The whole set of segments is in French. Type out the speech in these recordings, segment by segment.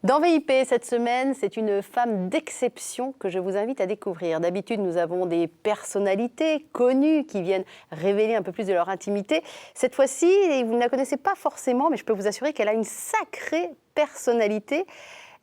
Dans VIP cette semaine, c'est une femme d'exception que je vous invite à découvrir. D'habitude, nous avons des personnalités connues qui viennent révéler un peu plus de leur intimité. Cette fois-ci, vous ne la connaissez pas forcément, mais je peux vous assurer qu'elle a une sacrée personnalité.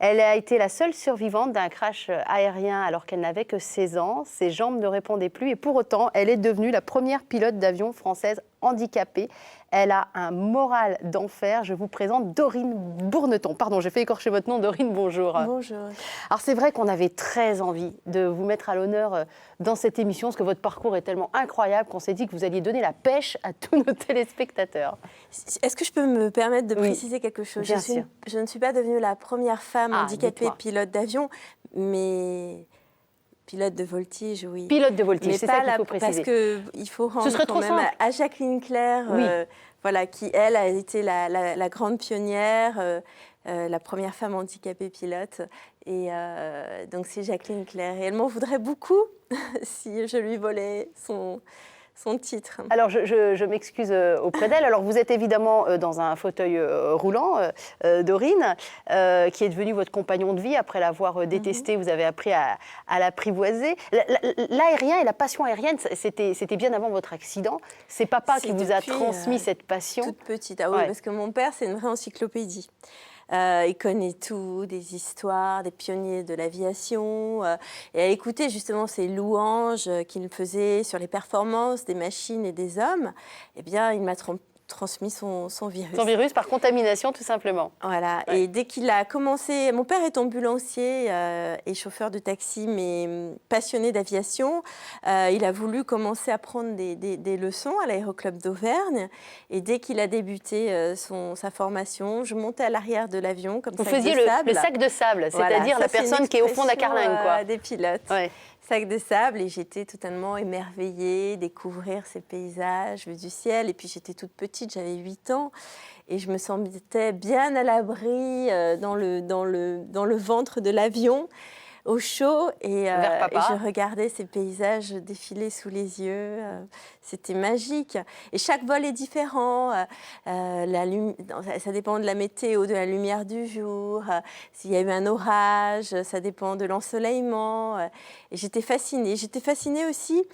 Elle a été la seule survivante d'un crash aérien alors qu'elle n'avait que 16 ans. Ses jambes ne répondaient plus et pour autant, elle est devenue la première pilote d'avion française handicapée. Elle a un moral d'enfer. Je vous présente Dorine Bourneton. Pardon, j'ai fait écorcher votre nom. Dorine, bonjour. Bonjour. Alors c'est vrai qu'on avait très envie de vous mettre à l'honneur dans cette émission parce que votre parcours est tellement incroyable qu'on s'est dit que vous alliez donner la pêche à tous nos téléspectateurs. Est-ce que je peux me permettre de préciser quelque chose? Bien sûr. Je ne suis pas devenue la première femme handicapée pilote d'avion, mais pilote de voltige, oui. Pilote de voltige, c'est ça qu'il faut Parce préciser. qu'il faut rendre quand même à Jacqueline Claire, voilà, qui, elle, a été la grande pionnière, la première femme handicapée pilote. Et donc, c'est Jacqueline Claire. Et elle m'en voudrait beaucoup si je lui volais son titre. Alors, je m'excuse auprès d'elle. Alors, vous êtes évidemment dans un fauteuil roulant, Dorine, qui est devenu votre compagnon de vie. Après l'avoir détesté, vous avez appris à l'apprivoiser. L'aérien et la passion aérienne, c'était bien avant votre accident. C'est papa qui vous a transmis cette passion. Toute petite, oui, parce que mon père, c'est une vraie encyclopédie. Il connaît tout, des histoires, des pionniers de l'aviation. Et à écouter justement ces louanges qu'il faisait sur les performances des machines et des hommes, eh bien, il m'a transmis son virus. Son virus par contamination, tout simplement. Voilà. Ouais. Et dès qu'il a commencé... Mon père est ambulancier et chauffeur de taxi, mais passionné d'aviation. Il a voulu commencer à prendre des leçons à l'aéroclub d'Auvergne. Et dès qu'il a débuté sa formation, je montais à l'arrière de l'avion comme ça. Vous faisiez le sac de sable, c'est-à-dire la personne qui est au fond de la carlingue, quoi. Des pilotes. Ouais. Sac de sable, et j'étais totalement émerveillée, découvrir ces paysages vus du ciel. Et puis j'étais toute petite, j'avais 8 ans, et je me sentais bien à l'abri dans le ventre de l'avion, au chaud, et je regardais ces paysages défiler sous les yeux. C'était magique. Et chaque vol est différent. Ça dépend de la météo, de la lumière du jour. S'il y a eu un orage, ça dépend de l'ensoleillement. Et j'étais fascinée. J'étais fascinée aussi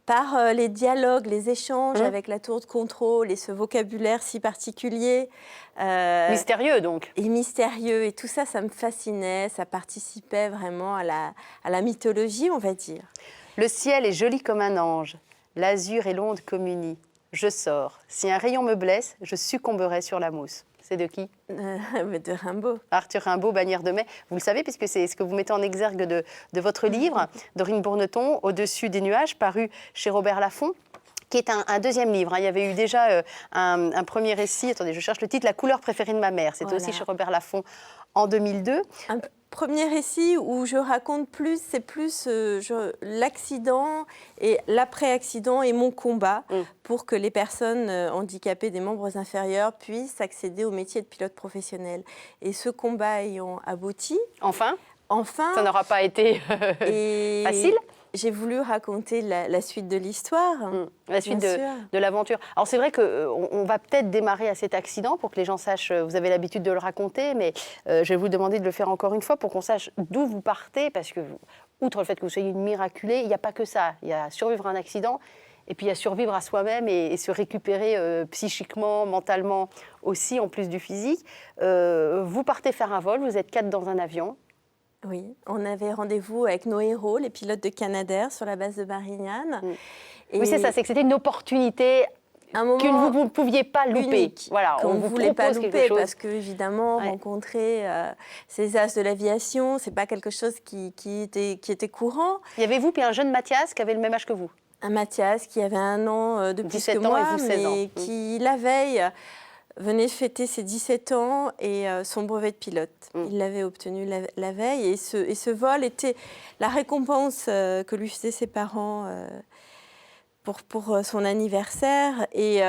par les dialogues, les échanges avec la tour de contrôle et ce vocabulaire si particulier. Mystérieux, donc. Et mystérieux. Et tout ça, ça me fascinait. Ça participait vraiment à la mythologie, on va dire. Le ciel est joli comme un ange. L'azur et l'onde communient. Je sors. Si un rayon me blesse, je succomberai sur la mousse. C'est de qui? De Rimbaud. Arthur Rimbaud, Bannière de mai. Vous le savez, puisque c'est ce que vous mettez en exergue de votre livre, Dorine Bourneton, Au-dessus des nuages, paru chez Robert Laffont, qui est un deuxième livre. Il y avait eu déjà un premier récit, attendez, je cherche le titre, La couleur préférée de ma mère. C'était aussi chez Robert Laffont en 2002. Un premier récit où je raconte plus, c'est plus l'accident et l'après-accident et mon combat pour que les personnes handicapées des membres inférieurs puissent accéder au métier de pilote professionnel. Et ce combat ayant abouti... Enfin, ça n'aura pas été facile. J'ai voulu raconter la suite de l'histoire. La suite de l'aventure. Alors c'est vrai qu'on va peut-être démarrer à cet accident pour que les gens sachent, vous avez l'habitude de le raconter, mais je vais vous demander de le faire encore une fois pour qu'on sache d'où vous partez, parce que, outre le fait que vous soyez une miraculée, il n'y a pas que ça. Il y a survivre à un accident, et puis il y a survivre à soi-même et se récupérer psychiquement, mentalement aussi, en plus du physique. Vous partez faire un vol, vous êtes 4 dans un avion. Oui, on avait rendez-vous avec nos héros, les pilotes de Canadair, sur la base de Marignane. Et oui, c'est ça, c'est que c'était une opportunité que vous ne pouviez pas louper. Unique, voilà, on ne voulait pas louper parce que, évidemment, rencontrer ces as de l'aviation, ce n'est pas quelque chose qui était courant. Il y avait vous, puis un jeune Mathias qui avait le même âge que vous. Un Mathias qui avait 1 an de plus que moi, mais qui, la veille, venait fêter ses 17 ans et son brevet de pilote. Il l'avait obtenu la veille, et ce vol était la récompense que lui faisaient ses parents pour son anniversaire. Et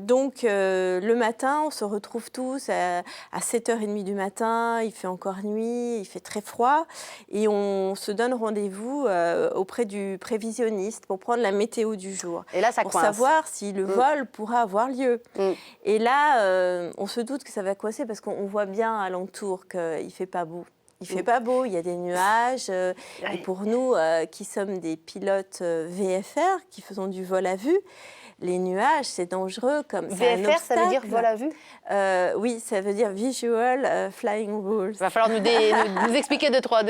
donc, le matin, on se retrouve tous à 7h30 du matin. Il fait encore nuit, il fait très froid. Et on se donne rendez-vous auprès du prévisionniste pour prendre la météo du jour. Et là, ça pour coince. savoir si le vol pourra avoir lieu. Et là, on se doute que ça va coincer parce qu'on voit bien alentour qu'il ne fait pas beau. Il ne fait pas beau, il y a des nuages. Et pour nous, qui sommes des pilotes VFR, qui faisons du vol à vue, les nuages, c'est dangereux. Comme VFR, ça veut dire vol à vue? Oui, ça veut dire Visual Flying Rules. Il va falloir nous expliquer deux, trois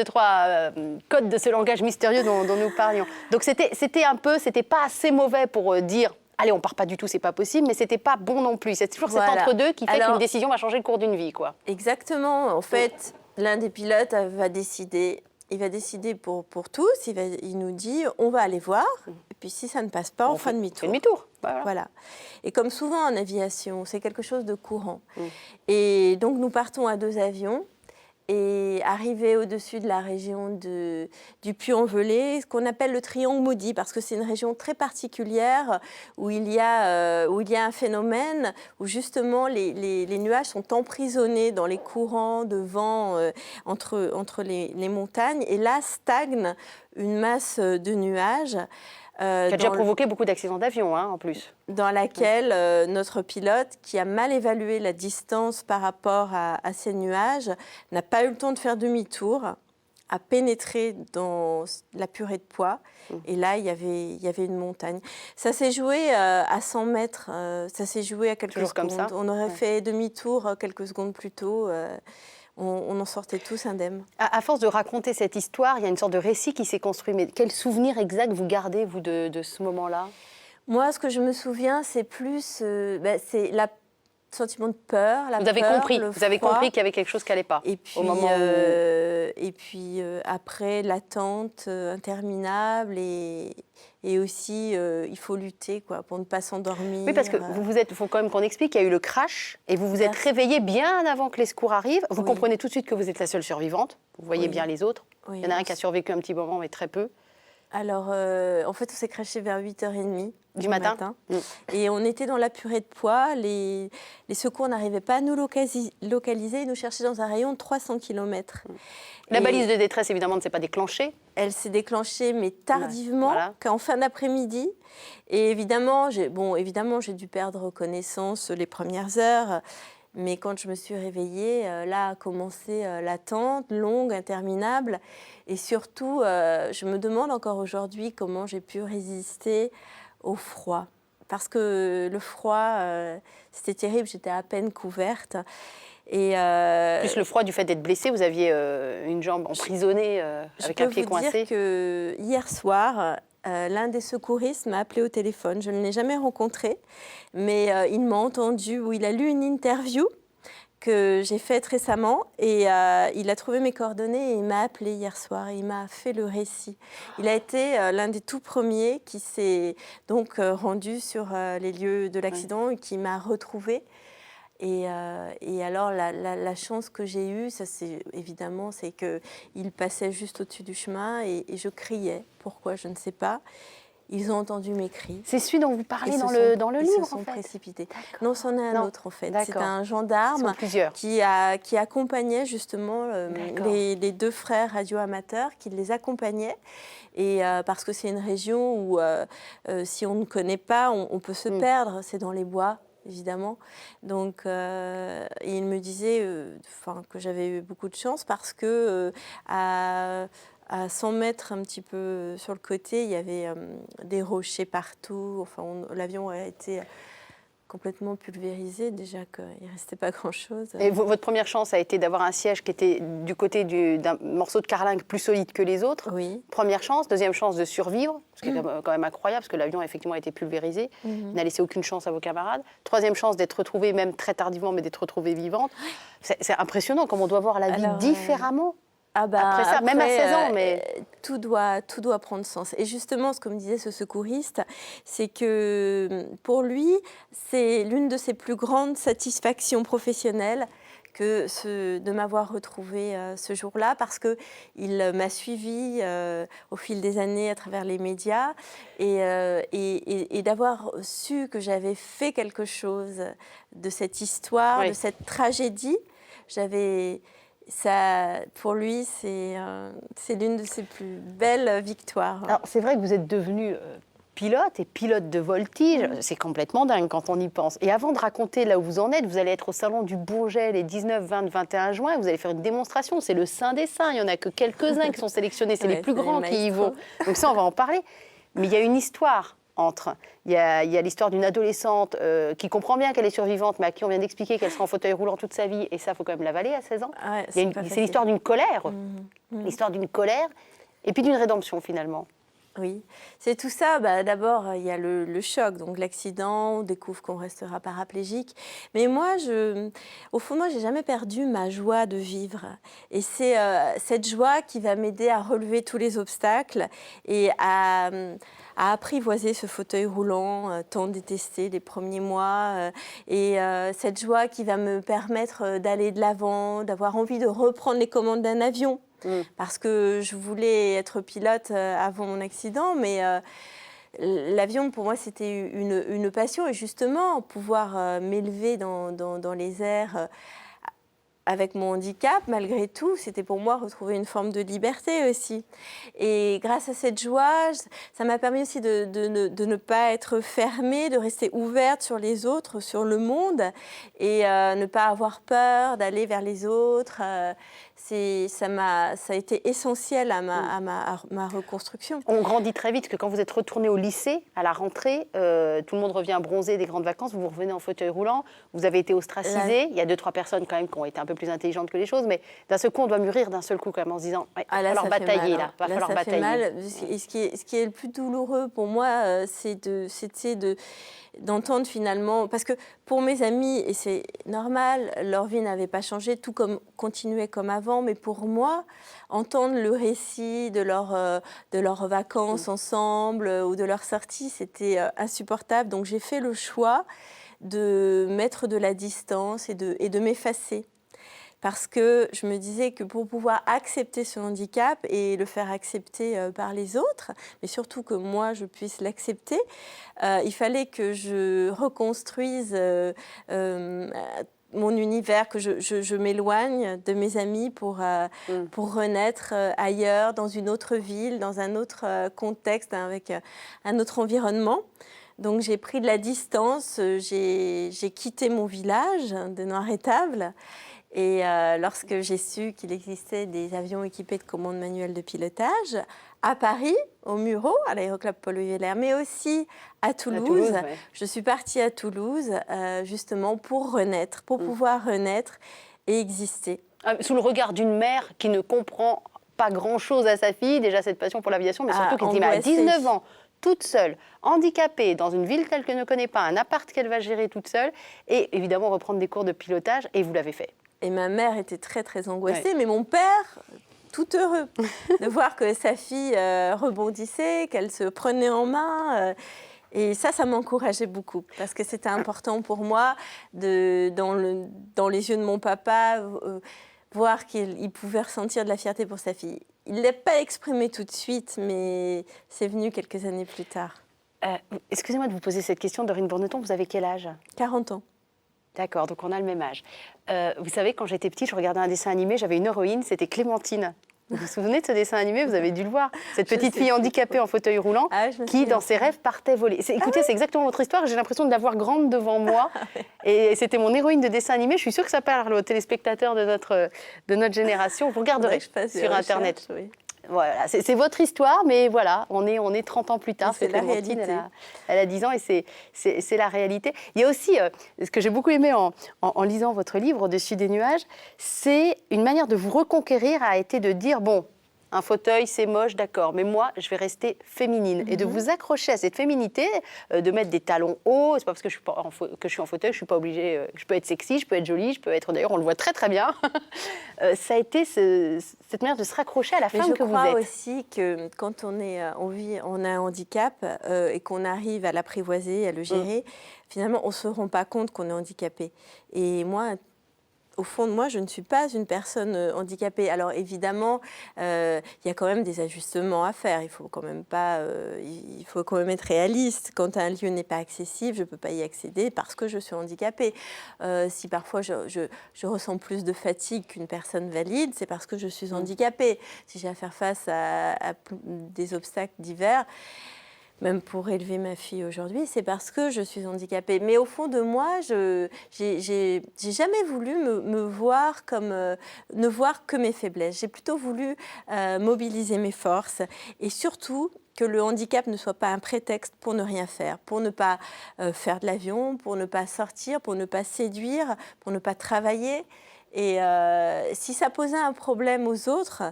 codes de ce langage mystérieux dont nous parlions. Donc c'était pas assez mauvais pour dire... Allez, on part pas du tout, c'est pas possible, mais c'était pas bon non plus. C'est toujours cet entre-deux qui fait qu'une décision va changer le cours d'une vie, quoi. Exactement. En fait, l'un des pilotes va décider. Il va décider pour tous. Il nous dit, on va aller voir. Et puis si ça ne passe pas, on fait demi-tour. Demi-tour. Voilà. Et comme souvent en aviation, c'est quelque chose de courant. Et donc nous partons à 2 avions. Et arrivé au-dessus de la région du Puy-en-Velay, ce qu'on appelle le triangle maudit, parce que c'est une région très particulière où il y a un phénomène où justement les nuages sont emprisonnés dans les courants de vent entre les montagnes. Et là stagne une masse de nuages. Qui a déjà provoqué beaucoup d'accidents d'avion, en plus. Dans laquelle notre pilote, qui a mal évalué la distance par rapport à ces nuages, n'a pas eu le temps de faire demi-tour, a pénétré dans la purée de pois. Et là, il y avait une montagne. Ça s'est joué à 100 mètres, ça s'est joué à quelques secondes. Comme ça. On aurait fait demi-tour quelques secondes plus tôt. On en sortait tous indemnes. À force de raconter cette histoire, il y a une sorte de récit qui s'est construit. Mais quel souvenir exact vous gardez, vous, de ce moment-là? Moi, ce que je me souviens, c'est plus c'est le sentiment de peur, Vous avez compris qu'il y avait quelque chose qui n'allait pas. Et puis, au moment après, l'attente interminable et aussi, il faut lutter pour ne pas s'endormir. Oui, parce que il faut quand même qu'on explique qu'il y a eu le crash et vous vous êtes réveillée bien avant que les secours arrivent. Vous comprenez tout de suite que vous êtes la seule survivante. Vous voyez bien les autres. Il y en a un qui a survécu un petit moment, mais très peu. Alors, en fait, on s'est crashé vers 8h30 du matin. Et on était dans la purée de pois. Les secours n'arrivaient pas à nous localiser. Ils nous cherchaient dans un rayon de 300 km. La balise de détresse, évidemment, ne s'est pas déclenchée. Elle s'est déclenchée, mais tardivement, qu'en fin d'après-midi. Et évidemment, j'ai dû perdre connaissance les premières heures. Mais quand je me suis réveillée, là a commencé l'attente, longue, interminable. Et surtout, je me demande encore aujourd'hui comment j'ai pu résister au froid. Parce que le froid, c'était terrible, j'étais à peine couverte. Et plus le froid du fait d'être blessée, vous aviez une jambe emprisonnée avec un pied coincé. Je peux vous dire que hier soir, l'un des secouristes m'a appelé au téléphone. Je ne l'ai jamais rencontré, mais il m'a entendu, où il a lu une interview que j'ai faite récemment et il a trouvé mes coordonnées et il m'a appelé hier soir et il m'a fait le récit. Il a été l'un des tout premiers qui s'est donc rendu sur les lieux de l'accident et qui m'a retrouvée. Et alors, la chance que j'ai eue, évidemment, c'est qu'il passait juste au-dessus du chemin et je criais. Pourquoi, je ne sais pas. Ils ont entendu mes cris. C'est celui dont vous parlez dans le livre, Ils se sont précipités. Non, c'en est un autre, en fait. C'est un gendarme qui accompagnait justement les 2 frères radioamateurs, qui les accompagnaient. Et parce que c'est une région où, si on ne connaît pas, on peut se perdre. C'est dans les bois, évidemment. Donc, il me disait que j'avais eu beaucoup de chance parce que à 100 mètres un petit peu sur le côté, il y avait des rochers partout. Enfin, l'avion a été complètement pulvérisé, déjà qu'il ne restait pas grand-chose. Et votre première chance a été d'avoir un siège qui était du côté d'un morceau de carlingue plus solide que les autres. Oui. Première chance. Deuxième chance de survivre, ce qui est quand même incroyable, parce que l'avion a effectivement été pulvérisé. Il n'a laissé aucune chance à vos camarades. Troisième chance d'être retrouvée, même très tardivement, mais d'être retrouvée vivante. C'est impressionnant comme on doit voir la vie différemment. Après ça, même à 16 ans, mais... Tout doit prendre sens. Et justement, ce que me disait ce secouriste, c'est que pour lui, c'est l'une de ses plus grandes satisfactions professionnelles de m'avoir retrouvée ce jour-là, parce qu'il m'a suivie au fil des années à travers les médias, et d'avoir su que j'avais fait quelque chose de cette histoire, Oui. de cette tragédie. Ça, pour lui, c'est l'une de ses plus belles victoires. Alors, c'est vrai que vous êtes devenu pilote et pilote de voltige. C'est complètement dingue quand on y pense. Et avant de raconter là où vous en êtes, vous allez être au Salon du Bourget les 19, 20, 21 juin. Vous allez faire une démonstration. C'est le Saint des Saints. Il n'y en a que quelques-uns qui sont sélectionnés. C'est les plus grands qui y vont. Donc ça, on va en parler. Mais il y a une histoire entre. Il y a l'histoire d'une adolescente qui comprend bien qu'elle est survivante, mais à qui on vient d'expliquer qu'elle sera en fauteuil roulant toute sa vie. Et ça, il faut quand même l'avaler à 16 ans. Ouais, C'est l'histoire d'une colère. L'histoire d'une colère et puis d'une rédemption, finalement. Oui, c'est tout ça. D'abord, il y a le choc, donc l'accident, on découvre qu'on restera paraplégique. Mais moi, au fond, moi, j'ai jamais perdu ma joie de vivre. Et c'est cette joie qui va m'aider à relever tous les obstacles et à apprivoiser ce fauteuil roulant tant détesté les premiers mois. Et cette joie qui va me permettre d'aller de l'avant, d'avoir envie de reprendre les commandes d'un avion. Parce que je voulais être pilote avant mon accident, mais l'avion, pour moi, c'était une passion. Et justement, pouvoir m'élever dans les airs avec mon handicap, malgré tout, c'était pour moi retrouver une forme de liberté aussi. Et grâce à cette joie, ça m'a permis aussi de ne pas être fermée, de rester ouverte sur les autres, sur le monde, et ne pas avoir peur d'aller vers les autres. Ça a été essentiel à ma reconstruction. On grandit très vite, que quand vous êtes retourné au lycée, à la rentrée, tout le monde revient bronzé des grandes vacances, vous revenez en fauteuil roulant, vous avez été ostracisé. Il y a 2-3 personnes quand même qui ont été un peu plus intelligentes que les choses, mais d'un seul coup, on doit mûrir d'un seul coup quand même en se disant il va falloir batailler, là. Va falloir batailler. Mal. Et ce qui est le plus douloureux pour moi, c'était d'entendre finalement, parce que pour mes amis, et c'est normal, leur vie n'avait pas changé, tout continuait comme avant, mais pour moi, entendre le récit de leurs vacances ensemble ou de leur sortie, c'était insupportable. Donc j'ai fait le choix de mettre de la distance et de m'effacer. Parce que je me disais que pour pouvoir accepter ce handicap et le faire accepter par les autres, mais surtout que moi je puisse l'accepter, il fallait que je reconstruise mon univers, que je m'éloigne de mes amis pour renaître ailleurs, dans une autre ville, dans un autre contexte, avec un autre environnement. Donc j'ai pris de la distance, j'ai quitté mon village de Noir-Étable. Et lorsque j'ai su qu'il existait des avions équipés de commandes manuelles de pilotage, à Paris, au Mureau, à l'aéroclub Paul Vélair, mais aussi à Toulouse. Ouais. Je suis partie à Toulouse justement pour renaître, pour pouvoir renaître et exister. Sous le regard d'une mère qui ne comprend pas grand-chose à sa fille, déjà cette passion pour l'aviation, mais surtout qui se dit à 19 ans, toute seule, handicapée, dans une ville telle qu'elle ne connaît pas, un appart qu'elle va gérer toute seule, et évidemment reprendre des cours de pilotage, et vous l'avez fait. Et ma mère était très, très angoissée, mais mon père, tout heureux de voir que sa fille rebondissait, qu'elle se prenait en main. Et ça m'encourageait beaucoup, parce que c'était important pour moi, dans les yeux de mon papa, voir qu'il pouvait ressentir de la fierté pour sa fille. Il ne l'a pas exprimé tout de suite, mais c'est venu quelques années plus tard. Excusez-moi de vous poser cette question, Dorine Bourneton, vous avez quel âge ? 40 ans. D'accord, donc on a le même âge. Vous savez, quand j'étais petite, je regardais un dessin animé, j'avais une héroïne, c'était Clémentine. Vous vous souvenez de ce dessin animé? Vous avez dû le voir. Cette petite fille handicapée en fauteuil roulant qui, dans ses rêves, partait voler. Écoutez, c'est exactement votre histoire. J'ai l'impression de la voir grande devant moi. Et c'était mon héroïne de dessin animé. Je suis sûre que ça parle aux téléspectateurs de notre génération. Vous regarderez sur Internet. Oui. Voilà, c'est votre histoire, mais voilà, on est 30 ans plus tard. C'est la réalité. Elle a 10 ans et c'est la réalité. Il y a aussi, ce que j'ai beaucoup aimé en lisant votre livre, Au-dessus des nuages, c'est une manière de vous reconquérir a été de dire, bon, un fauteuil, c'est moche, d'accord, mais moi, je vais rester féminine. Et de vous accrocher à cette féminité, de mettre des talons hauts. C'est pas parce que je suis en fauteuil, je suis pas obligée. Je peux être sexy, je peux être jolie, je peux être. D'ailleurs, on le voit très très bien. Ça a été cette manière de se raccrocher à la femme que vous êtes. Je crois aussi que quand on a un handicap et qu'on arrive à l'apprivoiser, à le gérer, finalement, on se rend pas compte qu'on est handicapé. Et moi, au fond de moi, je ne suis pas une personne handicapée. Alors évidemment, il y a quand même des ajustements à faire. Il faut quand même pas, il faut quand même être réaliste. Quand un lieu n'est pas accessible, je ne peux pas y accéder parce que je suis handicapée. Si parfois je ressens plus de fatigue qu'une personne valide, c'est parce que je suis handicapée. Si j'ai à faire face à des obstacles divers, même pour élever ma fille aujourd'hui, c'est parce que je suis handicapée. Mais au fond de moi, j'ai jamais voulu me voir comme ne voir que mes faiblesses. J'ai plutôt voulu mobiliser mes forces et surtout que le handicap ne soit pas un prétexte pour ne rien faire, pour ne pas faire de l'avion, pour ne pas sortir, pour ne pas séduire, pour ne pas travailler. Et si ça posait un problème aux autres,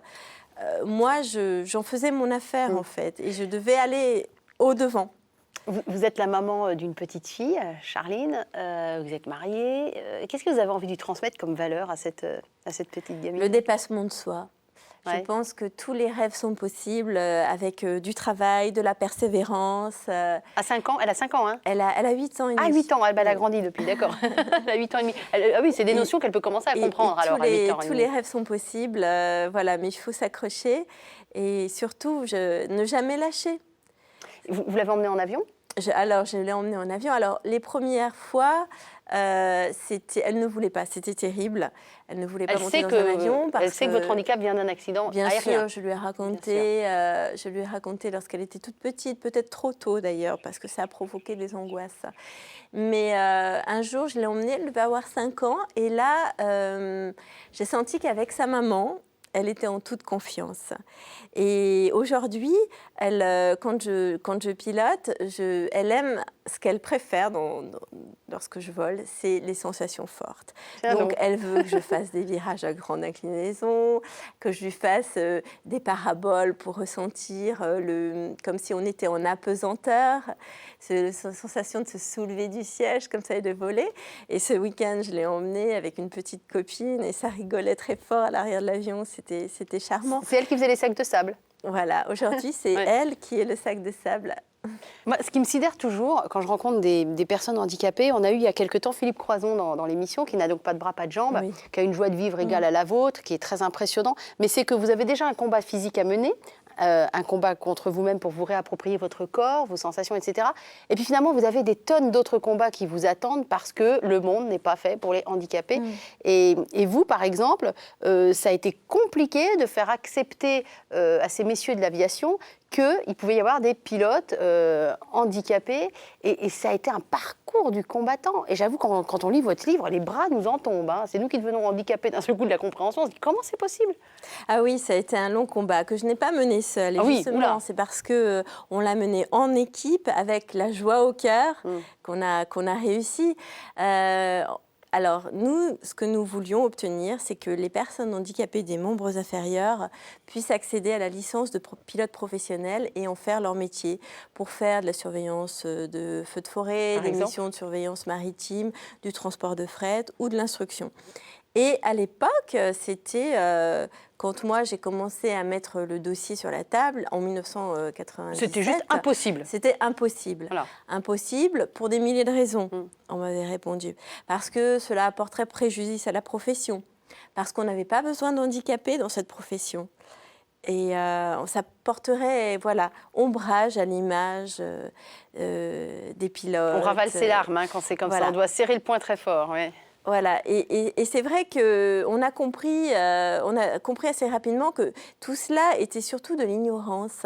moi, j'en faisais mon affaire en fait, et je devais aller au-devant. Vous êtes la maman d'une petite fille, Charline, vous êtes mariée. Qu'est-ce que vous avez envie de lui transmettre comme valeur à cette petite gamine? Le dépassement de soi. Ouais. Je pense que tous les rêves sont possibles avec du travail, de la persévérance. À 5 ans, elle a 5 ans, hein? Elle a 8 ans et demi. Ah, 8 ans, elle a grandi depuis, d'accord. Elle a 8 ans et demi. Ah oui, c'est des notions qu'elle peut commencer à comprendre alors à 8 ans et tous demi. les rêves sont possibles, voilà, mais il faut s'accrocher et surtout ne jamais lâcher. Vous l'avez emmenée en avion? Alors, je l'ai emmenée en avion. Alors, les premières fois, elle ne voulait pas. C'était terrible. Elle ne voulait pas monter dans un avion. Elle sait que votre handicap vient d'un accident bien aérien. sûr, je lui ai raconté lorsqu'elle était toute petite, peut-être trop tôt d'ailleurs, parce que ça a provoqué des angoisses. Mais un jour, je l'ai emmenée, elle devait avoir 5 ans. Et là, j'ai senti qu'avec sa maman, elle était en toute confiance. Et aujourd'hui, quand je pilote, elle aime ce qu'elle préfère lorsque je vole, c'est les sensations fortes. Donc, elle veut que je fasse des virages à grande inclinaison, que je lui fasse des paraboles pour ressentir comme si on était en apesanteur, cette sensation de se soulever du siège comme ça et de voler. Et ce week-end, je l'ai emmenée avec une petite copine et ça rigolait très fort à l'arrière de l'avion. C'était charmant. C'est elle qui faisait les sacs de sable. Voilà, aujourd'hui, c'est elle qui est le sac de sable. Moi, ce qui me sidère toujours, quand je rencontre des personnes handicapées, on a eu il y a quelque temps Philippe Croison dans l'émission, qui n'a donc pas de bras, pas de jambes, qui a une joie de vivre égale à la vôtre, qui est très impressionnant. Mais c'est que vous avez déjà un combat physique à mener, un combat contre vous-même pour vous réapproprier votre corps, vos sensations, etc. Et puis finalement, vous avez des tonnes d'autres combats qui vous attendent parce que le monde n'est pas fait pour les handicapés. Et vous, par exemple, ça a été compliqué de faire accepter à ces messieurs de l'aviation qu'il pouvait y avoir des pilotes handicapés. Et ça a été un parcours du combattant. Et j'avoue, quand on lit votre livre, les bras nous en tombent. Hein. C'est nous qui devenons handicapés d'un seul coup de la compréhension. On se dit, comment c'est possible? Ah oui, ça a été un long combat que je n'ai pas mené seule. Et justement, c'est parce qu'on l'a mené en équipe, avec la joie au cœur, qu'on a réussi. Alors, nous, ce que nous voulions obtenir, c'est que les personnes handicapées des membres inférieurs puissent accéder à la licence de pilote professionnel et en faire leur métier pour faire de la surveillance de feux de forêt, des missions de surveillance maritime, du transport de fret ou de l'instruction. Et à l'époque, c'était quand moi j'ai commencé à mettre le dossier sur la table en 1997. C'était juste impossible. C'était impossible. Voilà. Impossible pour des milliers de raisons, on m'avait répondu. Parce que cela apporterait préjudice à la profession. Parce qu'on n'avait pas besoin d'handicapés dans cette profession. Et ça porterait ombrage à l'image des pilotes. On ravale ses larmes quand c'est comme ça. On doit serrer le poing très fort. Ouais. Voilà, et c'est vrai qu'on a compris assez rapidement que tout cela était surtout de l'ignorance.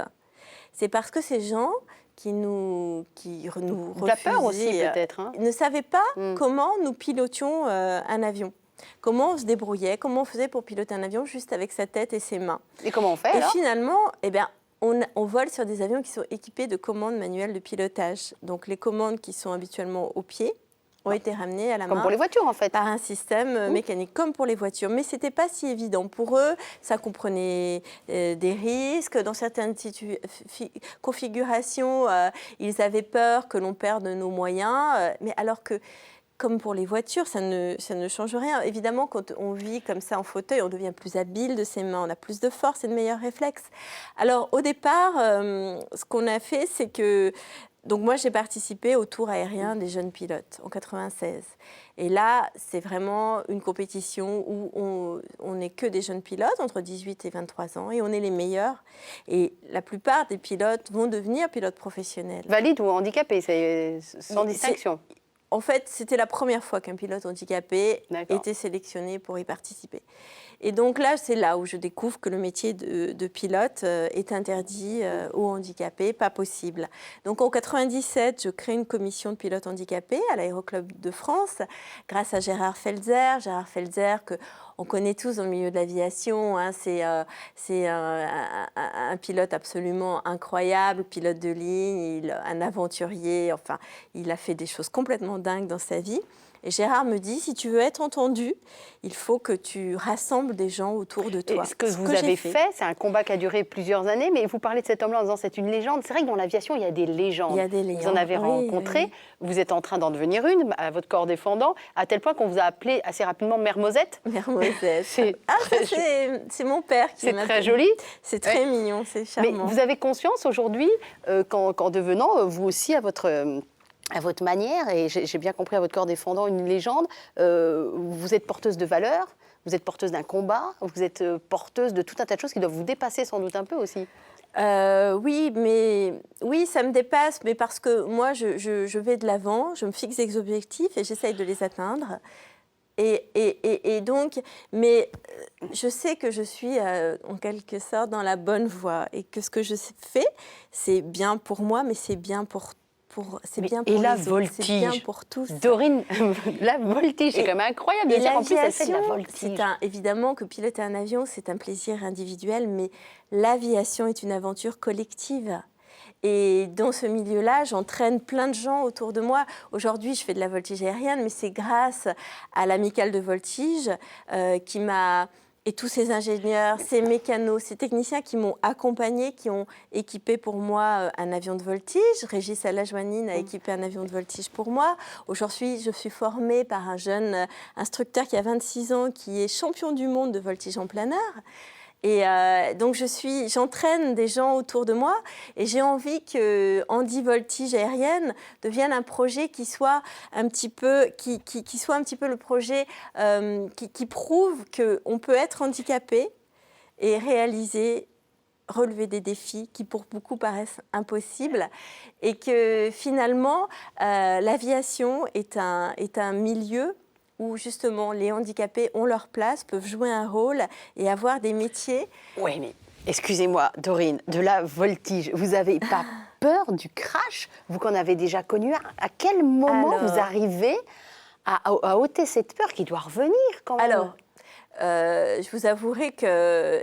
C'est parce que ces gens qui nous refusaient, la peur aussi peut-être, ne savaient pas comment nous pilotions un avion. Comment on se débrouillait, comment on faisait pour piloter un avion juste avec sa tête et ses mains. Et comment on fait alors ? Et finalement, on vole sur des avions qui sont équipés de commandes manuelles de pilotage. Donc les commandes qui sont habituellement au pied ont été ramenées à la main. Comme pour les voitures, en fait. Par un système mécanique, comme pour les voitures. Mais ce n'était pas si évident. Pour eux, ça comprenait des risques. Dans certaines configurations, ils avaient peur que l'on perde nos moyens. Mais alors que, comme pour les voitures, ça ne change rien. Évidemment, quand on vit comme ça en fauteuil, on devient plus habile de ses mains, on a plus de force et de meilleurs réflexes. Alors, au départ, ce qu'on a fait, c'est que Donc moi, j'ai participé au Tour aérien des jeunes pilotes en 96. Et là, c'est vraiment une compétition où on n'est que des jeunes pilotes entre 18 et 23 ans et on est les meilleurs. Et la plupart des pilotes vont devenir pilotes professionnels. Valide ou handicapé, c'est sans distinction. En fait, c'était la première fois qu'un pilote handicapé D'accord. était sélectionné pour y participer. Et donc là, c'est là où je découvre que le métier de pilote est interdit aux handicapés, pas possible. Donc en 97, je crée une commission de pilotes handicapés à l'Aéroclub de France, grâce à Gérard Felzer. Gérard Felzer, qu'on connaît tous dans le milieu de l'aviation, hein, c'est un pilote absolument incroyable, pilote de ligne, un aventurier, enfin, il a fait des choses complètement dingues dans sa vie. Et Gérard me dit, si tu veux être entendu, il faut que tu rassembles des gens autour de toi. Et ce que vous avez fait, c'est un combat qui a duré plusieurs années, mais vous parlez de cet homme-là en disant c'est une légende. C'est vrai que dans l'aviation, il y a des légendes. Il y a des légendes. Vous en avez rencontré, oui. Vous êtes en train d'en devenir une, à votre corps défendant, à tel point qu'on vous a appelé assez rapidement Mère Mosette. Mère Mosette. C'est mon père qui m'a. C'est très joli. C'est très mignon, c'est charmant. Mais vous avez conscience aujourd'hui qu'en devenant, vous aussi, à votre manière, et j'ai bien compris à votre corps défendant, une légende, vous êtes porteuse de valeurs, vous êtes porteuse d'un combat, vous êtes porteuse de tout un tas de choses qui doivent vous dépasser sans doute un peu aussi. Oui, ça me dépasse, mais parce que moi, je vais de l'avant, je me fixe des objectifs et j'essaye de les atteindre. Et donc, mais je sais que je suis en quelque sorte dans la bonne voie et que ce que je fais, c'est bien pour moi, mais c'est bien pour c'est bien pour les autres, c'est bien pour tous. Dorine, la voltige, c'est quand même incroyable de dire en plus elle fait de la voltige. Évidemment que piloter un avion, c'est un plaisir individuel, mais l'aviation est une aventure collective. Et dans ce milieu-là, j'entraîne plein de gens autour de moi. Aujourd'hui, je fais de la voltige aérienne, mais c'est grâce à l'amicale de voltige qui m'a... Et tous ces ingénieurs, ces mécanos, ces techniciens qui m'ont accompagnée, qui ont équipé pour moi un avion de voltige. Régis Alajoanine a équipé un avion de voltige pour moi. Aujourd'hui, je suis formée par un jeune instructeur qui a 26 ans, qui est champion du monde de voltige en plein air. Et donc j'entraîne des gens autour de moi et j'ai envie que Handi Voltige aérienne devienne un projet qui soit un petit peu, qui soit un petit peu le projet qui prouve qu'on peut être handicapé et relever des défis qui pour beaucoup paraissent impossibles et que finalement l'aviation est un milieu où justement les handicapés ont leur place, peuvent jouer un rôle et avoir des métiers. Oui, mais excusez-moi, Dorine, de la voltige, vous n'avez pas peur du crash? Vous qu'en avez déjà connu un, à quel moment vous arrivez à ôter cette peur qui doit revenir quand même? Alors, je vous avouerai que...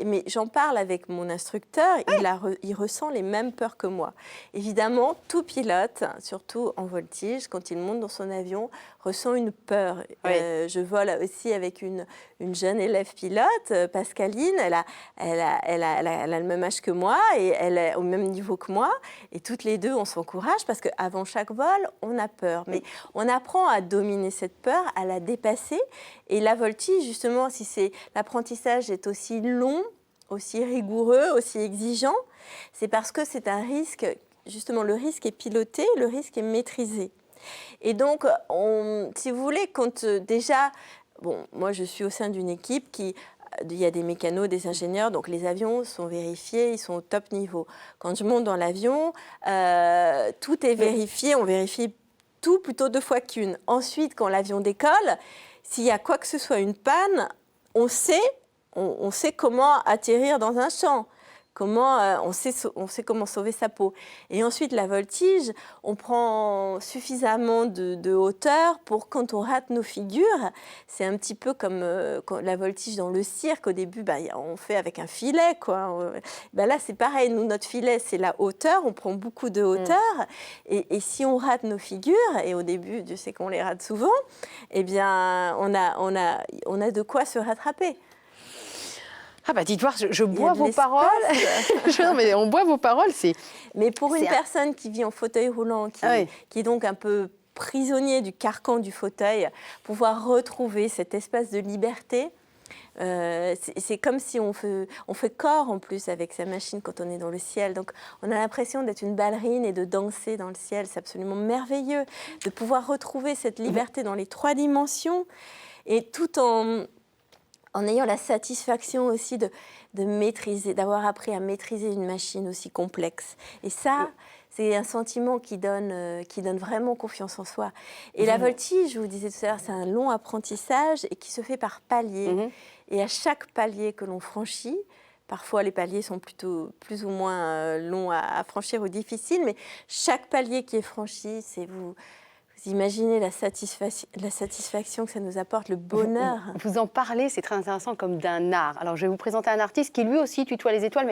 mais j'en parle avec mon instructeur, il ressent les mêmes peurs que moi. Évidemment, tout pilote, surtout en voltige, quand il monte dans son avion, ressent une peur. Oui. Je vole aussi avec une jeune élève pilote, Pascaline. Elle a le même âge que moi et elle est au même niveau que moi. Et toutes les deux, on s'encourage parce qu'avant chaque vol, on a peur. Mais on apprend à dominer cette peur, à la dépasser. Et la voltige, justement, si l'apprentissage est aussi long, aussi rigoureux, aussi exigeant, c'est parce que c'est un risque, justement, le risque est piloté, le risque est maîtrisé. Et donc, si vous voulez, quand déjà, bon, moi je suis au sein d'une équipe il y a des mécanos, des ingénieurs, donc les avions sont vérifiés, ils sont au top niveau. Quand je monte dans l'avion, tout est vérifié, on vérifie tout plutôt 2 fois qu'une. Ensuite, quand l'avion décolle, s'il y a quoi que ce soit, une panne, on sait comment atterrir dans un champ. On sait comment sauver sa peau. Et ensuite, la voltige, on prend suffisamment de hauteur pour quand on rate nos figures. C'est un petit peu comme la voltige dans le cirque. Au début, on fait avec un filet, quoi. Là, c'est pareil. Nous, notre filet, c'est la hauteur. On prend beaucoup de hauteur. Et si on rate nos figures, et au début, Dieu sait qu'on les rate souvent, eh bien, on a de quoi se rattraper. Ah bah dites voir, je bois vos paroles. Non mais on boit vos paroles, c'est... Mais pour une personne qui vit en fauteuil roulant, qui est donc un peu prisonnier du carcan du fauteuil, pouvoir retrouver cet espace de liberté, C'est comme si on fait corps en plus avec sa machine quand on est dans le ciel. Donc on a l'impression d'être une ballerine et de danser dans le ciel. C'est absolument merveilleux de pouvoir retrouver cette liberté dans les 3 dimensions et tout en ayant la satisfaction aussi de maîtriser, d'avoir appris à maîtriser une machine aussi complexe. Et ça, c'est un sentiment qui donne vraiment confiance en soi. Et la voltige, je vous disais tout à l'heure, c'est un long apprentissage et qui se fait par paliers. Et à chaque palier que l'on franchit, parfois les paliers sont plutôt plus ou moins longs à franchir ou difficiles, mais chaque palier qui est franchi, c'est vous imaginez la satisfaction que ça nous apporte, le bonheur. Vous en parlez, c'est très intéressant, comme d'un art. Alors, je vais vous présenter un artiste qui, lui aussi, tutoie les étoiles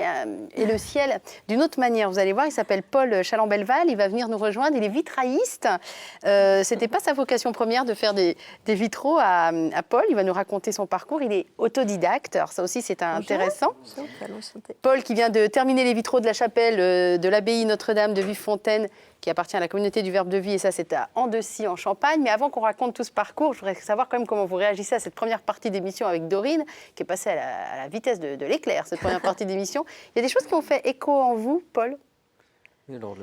et le ciel d'une autre manière. Vous allez voir, il s'appelle Paul Chalambelval. Il va venir nous rejoindre. Il est vitrailliste. Ce n'était pas sa vocation première de faire des vitraux à Paul. Il va nous raconter son parcours. Il est autodidacte. Alors, ça aussi, c'est intéressant. Paul, qui vient de terminer les vitraux de la chapelle de l'abbaye Notre-Dame de Villefontaine, qui appartient à la communauté du Verbe de Vie, et ça c'est à Andecy en Champagne. Mais avant qu'on raconte tout ce parcours, je voudrais savoir quand même comment vous réagissez à cette première partie d'émission avec Dorine, qui est passée à la vitesse de l'éclair, cette première partie d'émission. Il y a des choses qui ont fait écho en vous, Paul? Oui, alors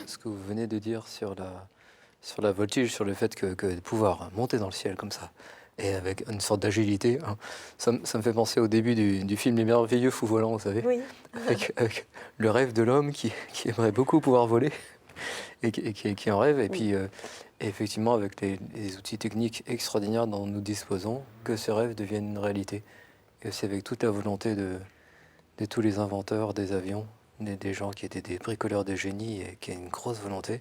ce que vous venez de dire sur la voltige, sur le fait que de pouvoir monter dans le ciel comme ça, et avec une sorte d'agilité, hein, ça me fait penser au début du film Les Merveilleux Fous Volants, vous savez, oui. avec le rêve de l'homme qui aimerait beaucoup pouvoir voler et qui en rêve, et puis effectivement avec les outils techniques extraordinaires dont nous disposons, que ce rêve devienne une réalité. Et c'est avec toute la volonté de tous les inventeurs des avions, des gens qui étaient des bricoleurs de génie et qui a une grosse volonté,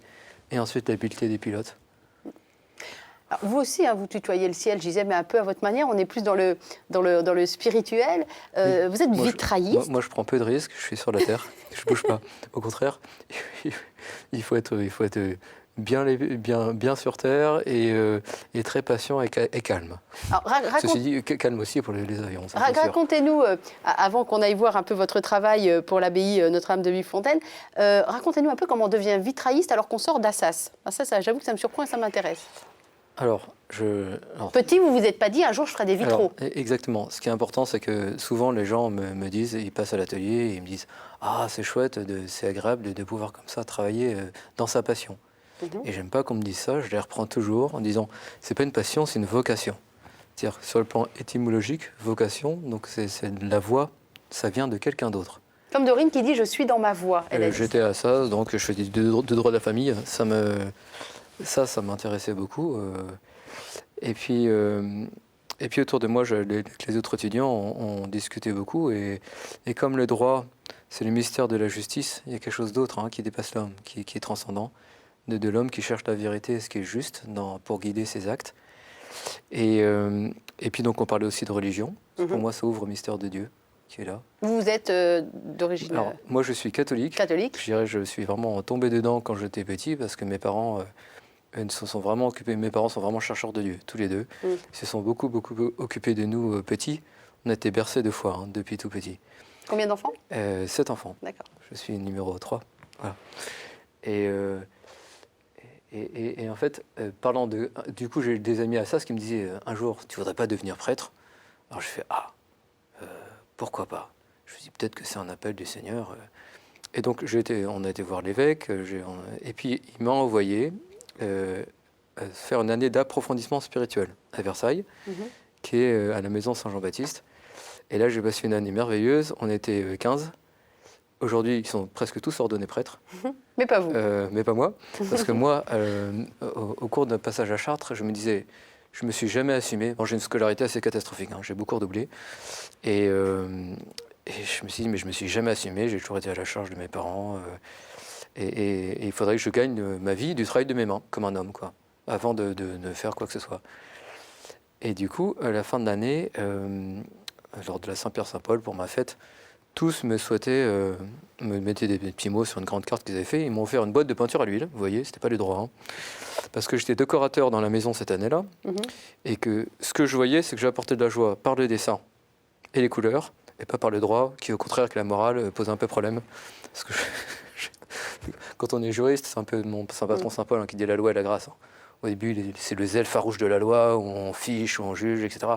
et ensuite l'habileté des pilotes. Alors, vous aussi, hein, vous tutoyez le ciel, je disais, mais un peu à votre manière. On est plus dans le spirituel. Oui. Vous êtes vitrailliste. Moi, je prends peu de risques. Je suis sur la terre. Je bouge pas. Au contraire, il faut être bien sur terre et très patient et calme. Alors, Ceci dit, calme aussi pour les avions. Racontez-nous, avant qu'on aille voir un peu votre travail pour l'abbaye Notre-Dame de Villefontaine, racontez-nous un peu comment on devient vitrailliste alors qu'on sort d'Assas. Ça, j'avoue que ça me surprend et ça m'intéresse. Alors, Petit, vous vous êtes pas dit un jour je ferai des vitraux. Exactement. Ce qui est important, c'est que souvent les gens me disent, ils passent à l'atelier et ils me disent « Ah, c'est chouette, c'est agréable de pouvoir comme ça travailler dans sa passion. Et j'aime pas qu'on me dise ça, je les reprends toujours en disant « C'est pas une passion, c'est une vocation. » C'est-à-dire, sur le plan étymologique, vocation, donc c'est la voie, ça vient de quelqu'un d'autre. Comme Dorine qui dit « Je suis dans ma voie ». J'étais à ça, donc je faisais de droit de la famille, ça m'intéressait beaucoup. Et puis autour de moi, les autres étudiants ont discuté beaucoup. Et comme le droit, c'est le mystère de la justice, il y a quelque chose d'autre qui dépasse l'homme, qui est transcendant, de l'homme qui cherche la vérité et ce qui est juste pour guider ses actes. Et puis donc on parlait aussi de religion. Pour moi, ça ouvre au mystère de Dieu qui est là. Vous êtes d'origine... Alors, moi, je suis catholique. Catholique. Je dirais je suis vraiment tombé dedans quand j'étais petit parce que mes parents... Ils se sont vraiment occupés, mes parents sont vraiment chercheurs de Dieu, tous les deux. Ils se sont beaucoup occupés de nous petits. On a été bercés 2 fois, depuis tout petit. Combien d'enfants 7 enfants. D'accord. Je suis numéro 3. Voilà. Et en fait, parlant de... Du coup, j'ai des amis à ça qui me disaient, un jour, tu voudrais pas devenir prêtre? Alors je fais, pourquoi pas? Je me dis, peut-être que c'est un appel du Seigneur. Et donc, on a été voir l'évêque, et puis il m'a envoyé... faire une année d'approfondissement spirituel à Versailles, qui est à la maison Saint-Jean-Baptiste. Et là, j'ai passé une année merveilleuse. On était 15. Aujourd'hui, ils sont presque tous ordonnés prêtres. Mais pas vous. Mais pas moi. Parce que moi, au cours d'un passage à Chartres, je me disais, je me suis jamais assumé. Bon, j'ai une scolarité assez catastrophique. J'ai beaucoup redoublé. Et je me suis dit, mais je me suis jamais assumé. J'ai toujours été à la charge de mes parents. Et il faudrait que je gagne ma vie du travail de mes mains, comme un homme, quoi, avant de faire quoi que ce soit. Et du coup, à la fin de l'année, lors de la Saint-Pierre-Saint-Paul, pour ma fête, tous me souhaitaient, me mettaient des petits mots sur une grande carte qu'ils avaient fait. Ils m'ont offert une boîte de peinture à l'huile, vous voyez, c'était pas le droit. Parce que j'étais décorateur dans la maison cette année-là, et que ce que je voyais, c'est que j'apportais de la joie par le dessin et les couleurs, et pas par le droit, qui au contraire, avec la morale, pose un peu problème. Parce que quand on est juriste, c'est un peu mon patron Saint-Paul qui dit la loi et la grâce. Au début, c'est le zèle farouche de la loi, où on fiche, où on juge, etc.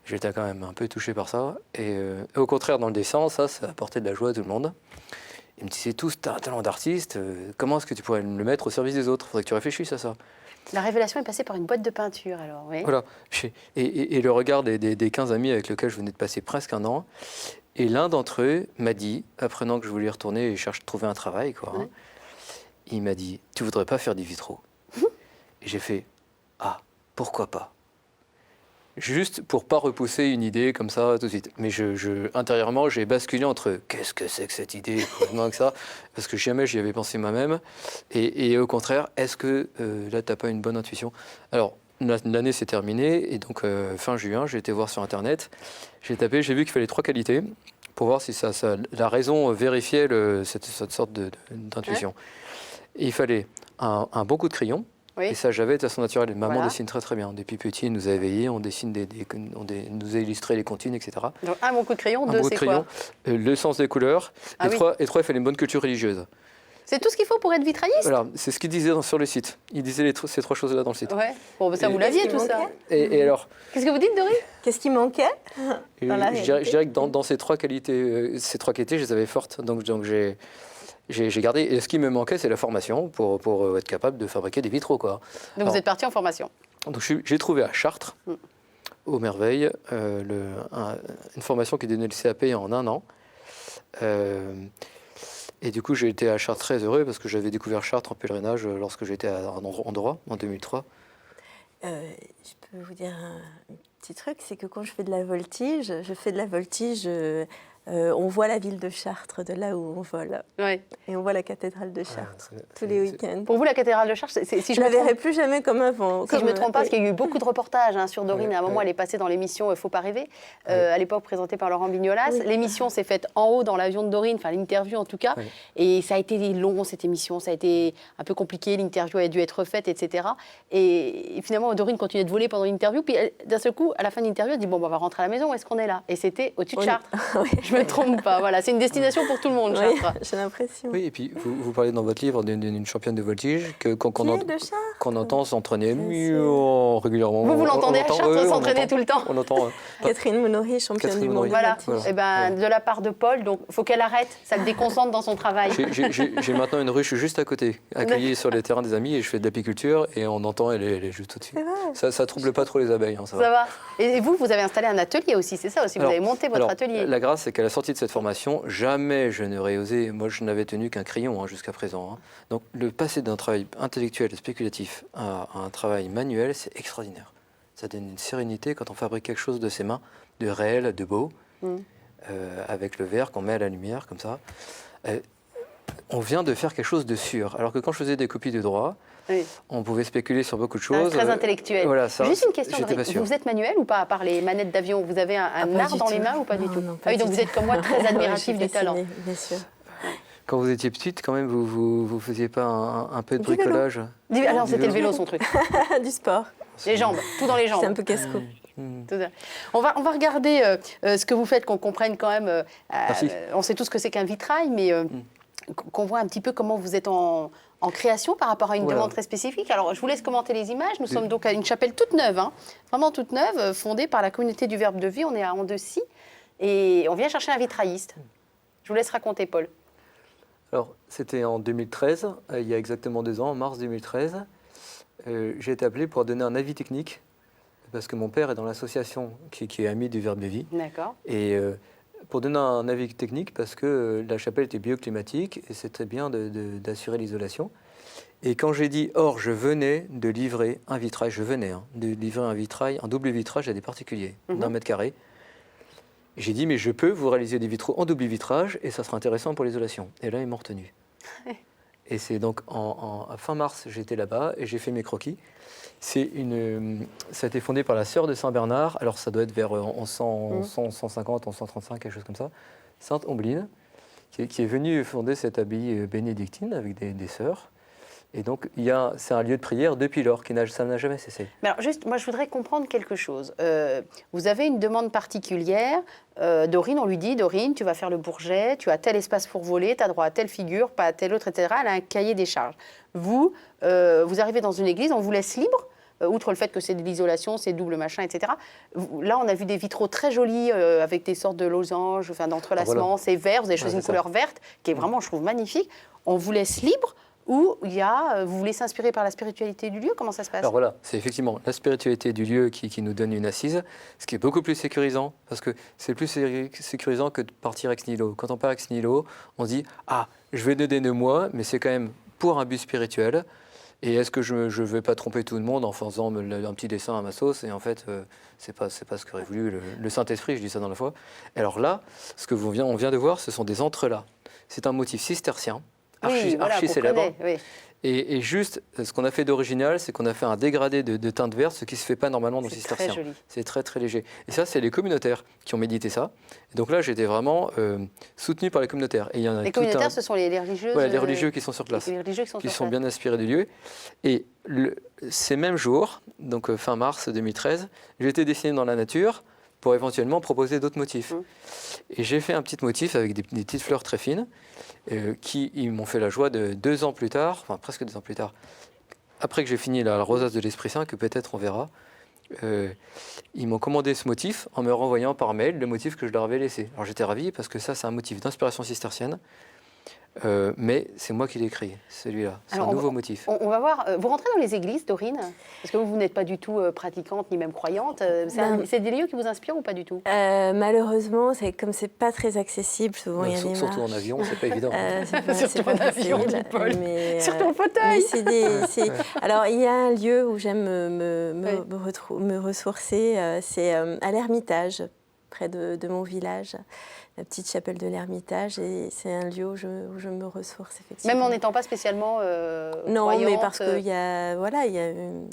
J'étais quand même un peu touché par ça. Et au contraire, dans le dessin, ça apportait de la joie à tout le monde. Ils me disaient tous, tu as un talent d'artiste, comment est-ce que tu pourrais le mettre au service des autres? Il faudrait que tu réfléchisses à ça. La révélation est passée par une boîte de peinture, alors, oui. Voilà. Et le regard des 15 amis avec lesquels je venais de passer presque un an. Et l'un d'entre eux m'a dit, apprenant que je voulais retourner et trouver un travail, quoi, Ouais. hein, il m'a dit, tu voudrais pas faire des vitraux? Et j'ai fait, ah, pourquoi pas? Juste pour pas repousser une idée comme ça tout de suite. Mais intérieurement, j'ai basculé entre qu'est-ce que c'est que cette idée, comment que ça, parce que jamais j'y avais pensé moi-même. Et au contraire, est-ce que là, t'as pas une bonne intuition? Alors, l'année s'est terminée, et donc fin juin, j'ai été voir sur Internet. J'ai tapé, j'ai vu qu'il fallait 3 qualités pour voir si la raison vérifiait cette sorte d'intuition. Et il fallait un bon coup de crayon. Oui. Et ça, j'avais de façon naturelle. Maman Voilà. dessine très très bien. Depuis petit, elle nous a éveillés, on dessine nous a illustré les comptines, etc. Donc, un bon coup de crayon, Un deux, bon c'est crayon, quoi? le sens des couleurs, Ah et, oui. trois, il fallait une bonne culture religieuse. C'est tout ce qu'il faut pour être vitrailliste? Voilà, c'est ce qu'il disait sur le site. Il disait ces 3 choses-là dans le site. Ouais. Bon, ben, ça, Et- vous l'aviez, Qu'est-ce tout qui ça. manquait Et alors, Qu'est-ce que vous dites, Dorine? Qu'est-ce qui manquait dans la je réalité dirais que dans ces 3 qualités, je les avais fortes. Donc j'ai gardé. Et ce qui me manquait, c'est la formation pour être capable de fabriquer des vitraux, quoi. Donc, Alors, vous êtes parti en formation. Donc j'ai trouvé à Chartres, au Merveille, une formation qui donnait le CAP en 1 an. Et du coup, j'ai été à Chartres très heureux parce que j'avais découvert Chartres en pèlerinage lorsque j'étais en Andorra en 2003. Je peux vous dire un petit truc, c'est que quand je fais de la voltige, on voit la ville de Chartres de là où on vole. Ouais. Et on voit la cathédrale de Chartres tous les week-ends. Pour vous, la cathédrale de Chartres, si Je je ne me la verrai trompe, plus jamais comme avant. si je me trompe pas, parce qu'il y a eu beaucoup de reportages sur Dorine. Ouais, À un moment, ouais. elle est passée dans l'émission Faut pas rêver, Ouais. à l'époque présentée par Laurent Bignolas. Oui. L'émission s'est faite en haut dans l'avion de Dorine, enfin l'interview en tout cas. Ouais. Et ça a été long, cette émission. Ça a été un peu compliqué. L'interview a dû être refaite, etc. Et finalement, Dorine continuait de voler pendant l'interview. Puis d'un seul coup, à la fin de l'interview, elle dit bon, on va rentrer à la maison. Où est-ce qu'on est là? Et c'était au-dessus de Oui. Chartres. Oui. Je me trompe pas. Voilà, c'est une destination pour tout le monde, Oui, Chartres. j'ai l'impression. Oui, et puis vous parlez dans votre livre d'une championne de voltige qu'on Qui est de Chartres? entend s'entraîner Bien régulièrement. Vous l'entendez à On entend- Chartres oui, on s'entraîner entend. tout le temps. On entend. Catherine Monory, championne Catherine du monde. Monory. de Voilà. voltige. Et ben, de la part de Paul, donc faut qu'elle arrête. Ça le déconcentre dans son travail. J'ai maintenant une ruche juste à côté, accueillie sur les terrains des amis, et je fais de l'apiculture, et on entend, elle est juste au-dessus. C'est vrai. Ça trouble pas trop les abeilles, hein, ça va. Ça va. Et vous, vous avez installé un atelier aussi, c'est ça aussi. Vous Alors- avez monté votre Alors, atelier. La grâce, c'est qu'à la sortie de cette formation, jamais je n'aurais osé. Moi, je n'avais tenu qu'un crayon jusqu'à présent. Hein. Donc, le passer d'un travail intellectuel et spéculatif à un travail manuel, c'est extraordinaire. Ça donne une sérénité quand on fabrique quelque chose de ses mains, de réel, de beau, avec le verre qu'on met à la lumière, comme ça. On vient de faire quelque chose de sûr. Alors que quand je faisais des copies de droit, Oui. on pouvait spéculer sur beaucoup de Ah, choses. très intellectuel. Voilà, ça, Juste une question, j'étais pas Dorine. sûr. Vous êtes manuel ou pas, à part les manettes d'avion? Vous avez un pas art du dans les tout. mains ou pas du Non, tout? non, pas Ah oui, du donc vous tout. êtes comme moi très admiratif Je suis du talent. fascinée, bien sûr. Quand vous étiez petite, quand même, vous faisiez pas un peu de Du vélo. bricolage? Alors Du c'était le vélo. vélo son truc. Du sport. Les jambes, tout dans les C'est un jambes. peu casse-cou. Tout ça. On va regarder ce que vous faites, qu'on comprenne quand même. Merci. On sait tous ce que c'est qu'un vitrail, mais qu'on voit un petit peu comment vous êtes en création par rapport à une Voilà. demande très spécifique. Alors, je vous laisse commenter les images. Nous sommes donc à une chapelle toute neuve, hein, vraiment toute neuve, fondée par la communauté du Verbe de Vie. On est à Andecy et on vient chercher un vitrailliste. Je vous laisse raconter, Paul. Alors, c'était en 2013, il y a exactement 2 ans, en mars 2013. J'ai été appelé pour donner un avis technique, parce que mon père est dans l'association qui est ami du Verbe de Vie. D'accord. Et pour donner un avis technique, parce que la chapelle était bioclimatique et c'est très bien d'assurer l'isolation. Et quand j'ai dit, je venais de livrer un vitrail, de livrer un vitrail, un double vitrage à des particuliers, d'1 mètre carré. J'ai dit, mais je peux vous réaliser des vitraux en double vitrage et ça sera intéressant pour l'isolation. Et là, ils m'ont retenu. Et c'est donc à fin mars, j'étais là-bas et j'ai fait mes croquis. Ça a été fondé par la sœur de Saint-Bernard, alors ça doit être vers 150, 135, quelque chose comme ça, Sainte Ombline, qui est venue fonder cette abbaye bénédictine avec des sœurs. Et donc, c'est un lieu de prière depuis lors, ça n'a jamais cessé. Mais alors, juste, moi, je voudrais comprendre quelque chose. Vous avez une demande particulière. Dorine, on lui dit, Dorine, tu vas faire le Bourget, tu as tel espace pour voler, tu as droit à telle figure, pas à telle autre, etc. Elle a un cahier des charges. Vous arrivez dans une église, on vous laisse libre outre le fait que c'est de l'isolation, c'est double machin, etc. Là, on a vu des vitraux très jolis avec des sortes de losanges, enfin, d'entrelacements, voilà. c'est vert, vous avez choisi Ouais, une c'est ça. couleur verte, qui est vraiment, je trouve, magnifique. On vous laisse libre ou vous voulez s'inspirer par la spiritualité du lieu? Comment ça se passe? Alors voilà, c'est effectivement la spiritualité du lieu qui nous donne une assise, ce qui est beaucoup plus sécurisant, parce que c'est plus sécurisant que de partir ex nihilo. Quand on part ex nihilo, on se dit « Ah, je vais donner de moi, mais c'est quand même pour un but spirituel. Et est-ce que je ne vais pas tromper tout le monde en faisant un petit dessin à ma sauce ?» Et en fait, c'est pas ce qu'aurait voulu le Saint-Esprit, je dis ça dans la foi. Et alors là, ce que on vient de voir, ce sont des entrelacs. C'est un motif cistercien, Oui, voilà, archi qu'on célèbre. connaît, oui. Et juste, ce qu'on a fait d'original, c'est qu'on a fait un dégradé de teinte verte, ce qui ne se fait pas normalement dans le C'est cistercien. très joli. C'est très très léger. Et ça, c'est les communautaires qui ont médité ça. Et donc là, j'étais vraiment soutenu par les communautaires. Et il y en a Les tout communautaires, ce sont les religieuses. voilà, les religieux qui sont sur place, Les religieux qui qui sont sur bien inspirés du lieu. Et ces mêmes jours, donc fin mars 2013, j'ai été dessiné dans la nature pour éventuellement proposer d'autres motifs. Et j'ai fait un petit motif avec des petites fleurs très fines qui ils m'ont fait la joie de 2 ans plus tard, enfin presque 2 ans plus tard, après que j'ai fini la rosace de l'Esprit Saint, que peut-être on verra, ils m'ont commandé ce motif en me renvoyant par mail le motif que je leur avais laissé. Alors j'étais ravi parce que ça, c'est un motif d'inspiration cistercienne. Mais c'est moi qui l'ai créé, celui-là. C'est un nouveau motif. On va voir. Vous rentrez dans les églises, Dorine? Parce que vous n'êtes pas du tout pratiquante ni même croyante. C'est des lieux qui vous inspirent ou pas du tout? Malheureusement, comme c'est pas très accessible, souvent il y a des Surtout en avion, c'est pas évident. Surtout en avion, dit Paul. Surtout en fauteuil. Alors, il y a un lieu où j'aime me ressourcer, c'est à l'Ermitage, près de mon village. La petite chapelle de l'Ermitage, et c'est un lieu où je me ressource, effectivement. Même en n'étant pas spécialement non, croyante, mais parce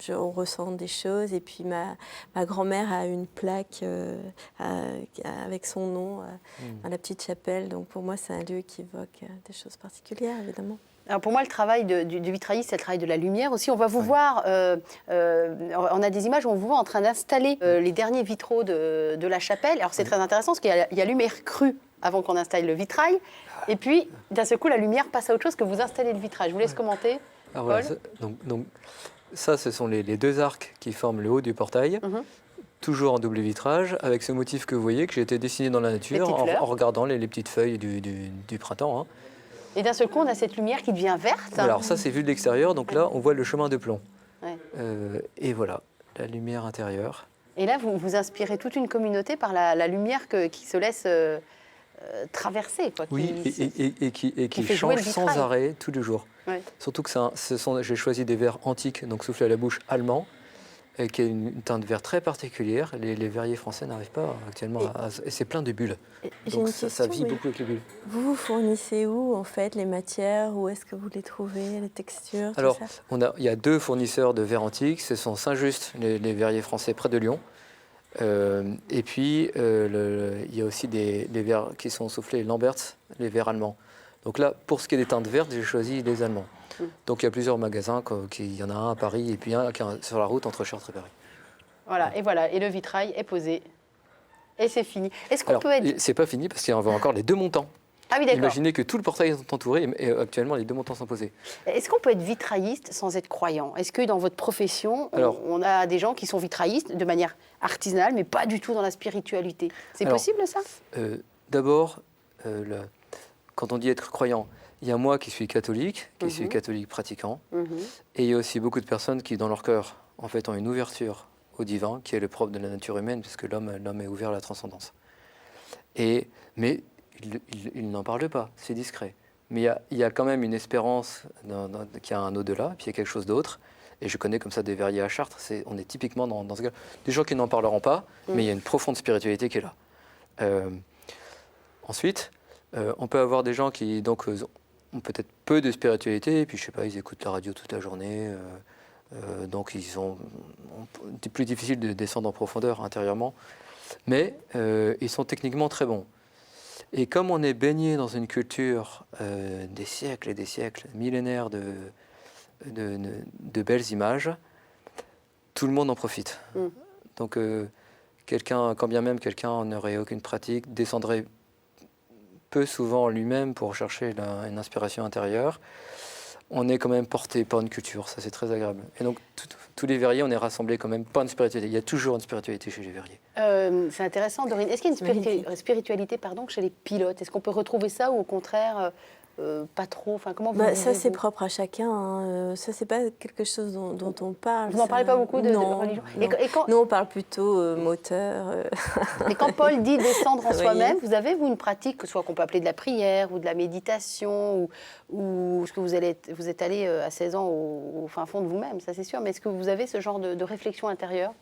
on ressent des choses, et puis ma grand-mère a une plaque avec son nom dans la petite chapelle, donc pour moi c'est un lieu qui évoque des choses particulières, évidemment. Alors pour moi, le travail du vitrailliste, c'est le travail de la lumière aussi. On va vous voir, on a des images où on vous voit en train d'installer les derniers vitraux de la chapelle. Alors c'est très intéressant parce qu'il y a lumière crue avant qu'on installe le vitrail. Et puis, d'un seul coup, la lumière passe à autre chose que vous installez le vitrail. Je vous laisse commenter, Alors, Paul. voilà, donc, ça, ce sont les 2 arcs qui forment le haut du portail. Toujours en double vitrage, avec ce motif que vous voyez, que j'ai été dessiné dans la nature en regardant les petites feuilles du printemps. Hein. Et d'un seul coup, on a cette lumière qui devient verte. Alors ça, c'est vu de l'extérieur, donc là, on voit le chemin de plomb. Ouais. Et voilà, la lumière intérieure. Et là, vous inspirez toute une communauté par la lumière qui se laisse traverser. Quoi, Oui, et qui fait jouer change le sans vitrail. arrêt tous les jours. Ouais. Surtout que j'ai choisi des verres antiques, donc soufflés à la bouche, allemands, qui a une teinte vert très particulière. Les verriers français n'arrivent pas actuellement et c'est plein de bulles. Donc ça vit beaucoup avec les bulles. Vous fournissez où en fait les matières? Où est-ce que vous les trouvez, les textures? Alors, tout ça il y a 2 fournisseurs de verres antiques. Ce sont Saint-Just, les verriers français près de Lyon. Et puis, il y a aussi des verres qui sont soufflés Lamberts, les verres allemands. Donc là, pour ce qui est des teintes vertes, j'ai choisi les Allemands. Donc il y a plusieurs magasins, il y en a un à Paris et puis un qui est sur la route entre Chartres et Paris. Voilà, et le vitrail est posé. Et c'est fini. Est-ce qu'on peut être... C'est pas fini parce qu'il y a encore les 2 montants. Ah oui, d'accord. Imaginez que tout le portail est entouré et actuellement les 2 montants sont posés. Est-ce qu'on peut être vitrailliste sans être croyant? Est-ce que dans votre profession, on a des gens qui sont vitraillistes de manière artisanale, mais pas du tout dans la spiritualité? C'est possible ça? D'abord, quand on dit être croyant, il y a moi qui suis catholique, qui suis catholique pratiquant, et il y a aussi beaucoup de personnes qui, dans leur cœur, en fait, ont une ouverture au divin, qui est le propre de la nature humaine, puisque l'homme est ouvert à la transcendance. Mais il n'en parle pas, c'est discret. Mais il y a quand même une espérance qu'il y a un au-delà, puis il y a quelque chose d'autre. Et je connais comme ça des verriers à Chartres, on est typiquement dans ce cas. Des gens qui n'en parleront pas, mais il y a une profonde spiritualité qui est là. Ensuite, on peut avoir des gens qui ont peut-être peu de spiritualité, et puis je sais pas, ils écoutent la radio toute la journée, donc c'est plus difficile de descendre en profondeur intérieurement, mais ils sont techniquement très bons. Et comme on est baigné dans une culture des siècles et des siècles, millénaires de belles images, tout le monde en profite. Donc quand bien même quelqu'un n'aurait aucune pratique, descendrait peu souvent lui-même pour chercher une inspiration intérieure. on est quand même porté par une culture, ça c'est très agréable. Et donc tous les verriers, on est rassemblés quand même par une spiritualité. Il y a toujours une spiritualité chez les verriers. C'est intéressant, Dorine. Est-ce qu'il y a une spiritualité chez les pilotes? Est-ce qu'on peut retrouver ça ou au contraire pas trop? Enfin, comment vous Ça, c'est vivez-vous? propre à chacun. Hein. Ça, c'est pas quelque chose dont on parle. Vous n'en parlez pas beaucoup de religion? Non. Nous, on parle plutôt moteur. Et quand Paul dit descendre en Oui. soi-même, vous avez, vous, une pratique, que ce soit qu'on peut appeler de la prière ou de la méditation, ou est-ce que vous êtes allé à 16 ans au fin fond de vous-même, ça c'est sûr, mais est-ce que vous avez ce genre de réflexion intérieure?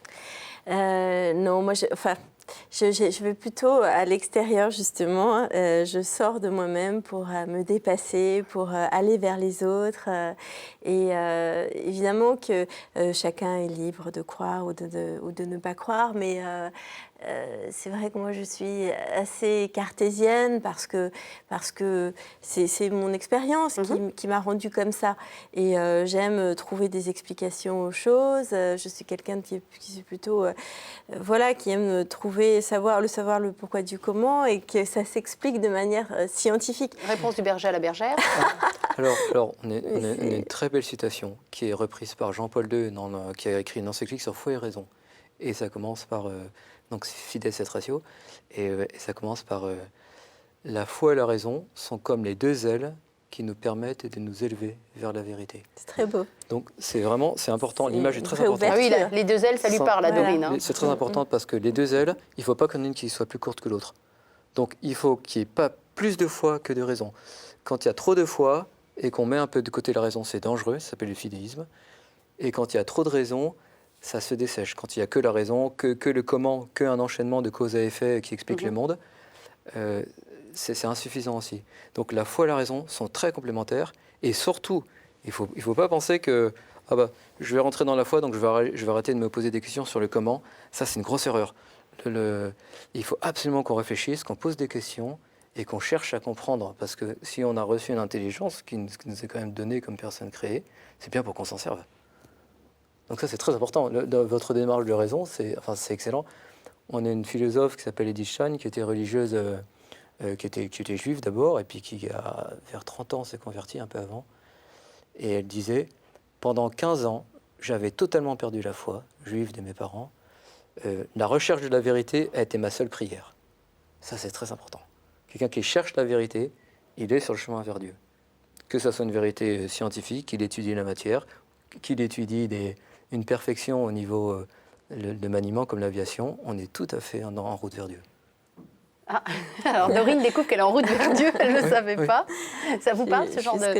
Non, moi, je vais plutôt à l'extérieur, justement. Je sors de moi-même pour me dépasser, pour aller vers les autres. Et évidemment que chacun est libre de croire ou de ne pas croire, mais c'est vrai que moi, je suis assez cartésienne parce que c'est mon expérience qui m'a rendue comme ça. Et j'aime trouver des explications aux choses. Je suis quelqu'un qui est plutôt... qui aime savoir le pourquoi du comment et que ça s'explique de manière scientifique. Réponse du berger à la bergère. Alors on a une très belle citation qui est reprise par Jean-Paul II, qui a écrit une encyclique sur foi et raison. Et ça commence par... donc Fides et Ratio. Et ça commence par... la foi et la raison sont comme les deux ailes qui nous permettent de nous élever vers la vérité. C'est très beau. Donc c'est important, C'est l'image est une très vraie importante. Ah oui, les deux ailes, ça lui parle à Voilà. Dorine. Hein. C'est très important parce que les deux ailes, il ne faut pas qu'il y en ait une qui soit plus courte que l'autre. Donc il faut qu'il n'y ait pas plus de foi que de raison. Quand il y a trop de foi et qu'on met un peu de côté la raison, c'est dangereux, ça s'appelle le fidéisme. Et quand il y a trop de raison, ça se dessèche. Quand il n'y a que la raison, que le comment, qu'un enchaînement de cause à effet qui explique le monde, c'est insuffisant aussi. Donc la foi et la raison sont très complémentaires. Et surtout, il faut pas penser que je vais rentrer dans la foi, donc je vais arrêter de me poser des questions sur le comment. Ça, c'est une grosse erreur. Il faut absolument qu'on réfléchisse, qu'on pose des questions et qu'on cherche à comprendre. Parce que si on a reçu une intelligence qui nous est quand même donnée comme personne créée, c'est bien pour qu'on s'en serve. Donc ça, c'est très important. Dans votre démarche de raison, c'est excellent. On a une philosophe qui s'appelle Edith Stein, qui était religieuse, qui était juive d'abord, et puis qui, vers 30 ans, s'est convertie, un peu avant. Et elle disait, pendant 15 ans, j'avais totalement perdu la foi juive de mes parents. La recherche de la vérité a été ma seule prière. Ça, c'est très important. Quelqu'un qui cherche la vérité, il est sur le chemin vers Dieu. Que ça soit une vérité scientifique, qu'il étudie la matière, qu'il étudie une perfection au niveau de maniement comme l'aviation, on est tout à fait en route vers Dieu. Ah, alors Dorine découvre qu'elle est en route vers Dieu, elle ne le savait pas. Ça vous parle, ce genre de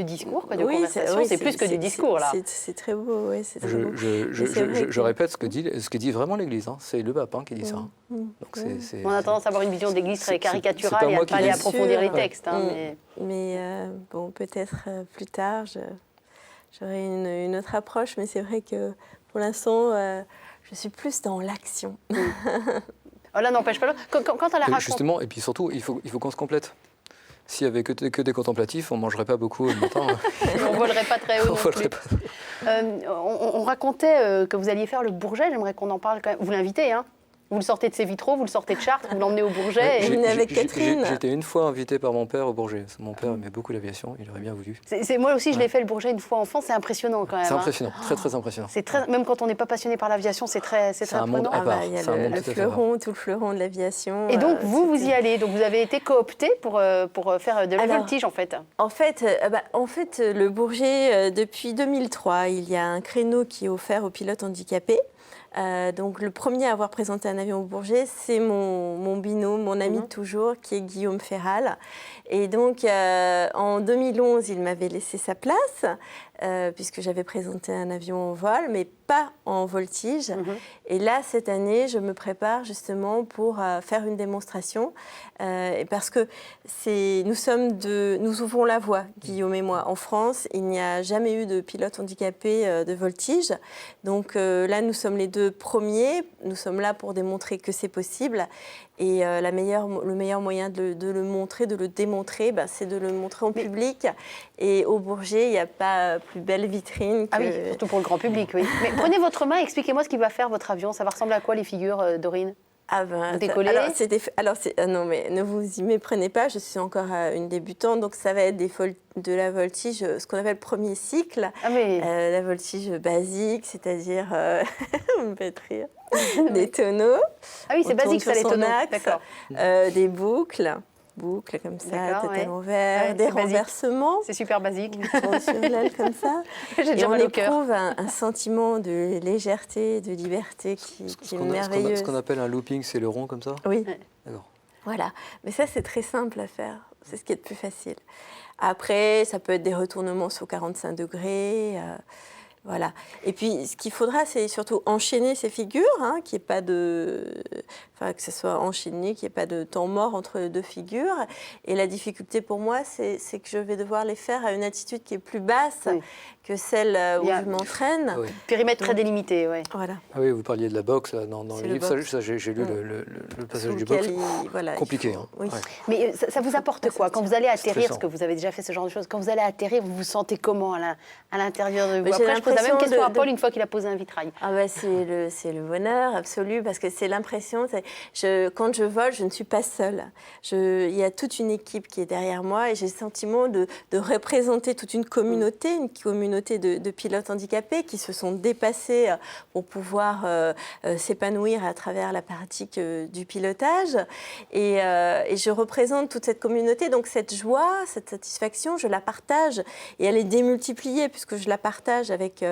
discours, quoi, de conversation? C'est plus que du discours, là. C'est très beau, oui. Je répète ce que dit vraiment l'Église, hein. C'est le pape qui dit ça. Hein. Donc On a tendance à avoir une vision d'église très caricaturale et à ne pas aller approfondir les textes. Hein, mais bon, peut-être plus tard, j'aurai une autre approche, mais c'est vrai que pour l'instant, je suis plus dans l'action. Là, n'empêche pas l'autre. Quand elle a raconté... Justement, et puis surtout, il faut qu'on se complète. S'il n'y avait que des contemplatifs, on ne mangerait pas beaucoup le matin. On ne volerait pas très haut non plus. On racontait que vous alliez faire le Bourget, j'aimerais qu'on en parle quand même. Vous l'invitez, hein? Vous le sortez de ses vitraux, vous le sortez de Chartres, vous l'emmenez au Bourget. Vous venez avec Catherine. J'étais une fois invité par mon père au Bourget. Mon père aimait beaucoup l'aviation, il aurait bien voulu. Moi aussi, je l'ai fait le Bourget une fois enfant, c'est impressionnant quand même. C'est impressionnant, très impressionnant. Même quand on n'est pas passionné par l'aviation, c'est très prenant. Il y a le fleuron, tout le fleuron de l'aviation. Et donc, vous y allez. Donc, vous avez été coopté pour faire de la voltige, en fait. En fait, le Bourget, depuis 2003, il y a un créneau qui est offert aux pilotes handicapés. Donc le premier à avoir présenté un avion au Bourget, c'est mon binôme, mon ami de toujours, qui est Guillaume Ferral. Et donc en 2011, il m'avait laissé sa place, puisque j'avais présenté un avion en vol, mais pas en voltige. Et là, cette année, je me prépare justement pour faire une démonstration, parce que nous ouvrons la voie, Guillaume et moi. En France, il n'y a jamais eu de pilote handicapé de voltige. Donc là, nous sommes les deux premiers. Nous sommes là pour démontrer que c'est possible. Et le meilleur moyen de le montrer, de le démontrer, c'est de le montrer en public. Et au Bourget, il n'y a pas plus belle vitrine que... Ah oui, surtout pour le grand public, oui. Mais prenez votre main et expliquez-moi ce qu'il va faire, votre avion. Ça va ressembler à quoi, les figures, Dorine? Ah ben, Décoller. non, mais ne vous y méprenez pas, je suis encore une débutante, donc ça va être de la voltige, ce qu'on appelle premier cycle, Ah mais la voltige basique, c'est-à-dire, vous me faites rire, des tonneaux, ah oui, c'est on tourne basique ça, sur les son tonneaux. axe, D'accord. des boucles comme ça, D'accord, tête ouais. à l'envers, Ouais, des c'est basique. renversements. C'est super basique. On tourne sur l'aile comme ça. J'ai Et déjà on mal au cœur. éprouve un sentiment de légèreté, de liberté qui est merveilleux. Ce qu'on appelle un looping, c'est le rond comme ça? Oui. Ouais. D'accord. Voilà, mais ça c'est très simple à faire, c'est ce qui est le plus facile. Après, ça peut être des retournements sur 45 degrés, voilà. Et puis, ce qu'il faudra, c'est surtout enchaîner ces figures, hein, qu'il n'y ait pas que ce soit enchaîné, qu'il n'y ait pas de temps mort entre les deux figures. Et la difficulté pour moi, c'est que je vais devoir les faire à une attitude qui est plus basse Oui. que celle où Il y a- je m'entraîne. Ah oui. Périmètre très délimité, ouais. Voilà. Ah oui, vous parliez de la boxe là, dans C'est le le livre. boxe. Ça, j'ai lu Mm. le passage Sous du lequel boxe. voilà, Compliqué. il faut- Hein. oui. Ouais. Mais ça vous apporte quoi quand vous allez atterrir, stressant. parce que vous avez déjà fait ce genre de choses, quand vous allez atterrir, vous vous sentez comment à l'intérieur de vous? Mais j'ai Après, je pose la même l'impression question à de- Paul une fois qu'il a posé un vitrail. Ah bah c'est le bonheur absolu parce que c'est l'impression, quand je vole, je ne suis pas seule. Il y a toute une équipe qui est derrière moi et j'ai le sentiment de représenter toute une communauté de pilotes handicapés qui se sont dépassés pour pouvoir s'épanouir à travers la pratique du pilotage. Et je représente toute cette communauté, donc cette joie, cette satisfaction, je la partage et elle est démultipliée puisque je la partage avec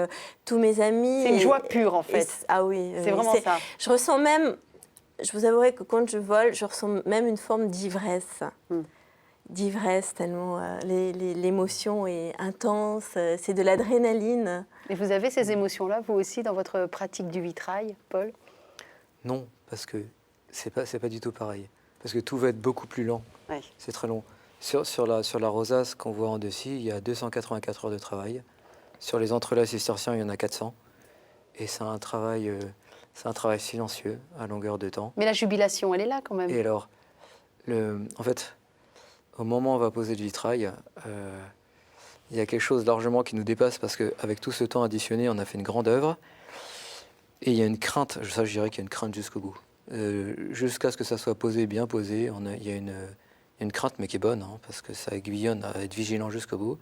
tous mes amis. C'est une Et- joie pure, en fait. Ah oui. C'est vraiment ça. Je ressens même, je vous avouerai que quand je vole, je ressens même une forme d'ivresse. D'ivresse, tellement l'émotion est intense, c'est de l'adrénaline. Et vous avez ces émotions-là, vous aussi, dans votre pratique du vitrail, Paul? Non, parce que c'est pas du tout pareil. Parce que tout va être beaucoup plus lent. Ouais. C'est très long. Sur la rosace qu'on voit en dessus, il y a 284 heures de travail. Sur les entrelacs cisterciens, il y en a 400. Et c'est un travail silencieux, à longueur de temps. Mais la jubilation, elle est là quand même. Et alors, en fait, au moment où on va poser le vitrail, il y a quelque chose largement qui nous dépasse parce qu'avec tout ce temps additionné, on a fait une grande œuvre. Et il y a une crainte, ça je dirais qu'il y a une crainte jusqu'au bout. Jusqu'à ce que ça soit posé, bien posé, il y a une crainte, mais qui est bonne, hein, parce que ça aiguillonne à être vigilant jusqu'au bout.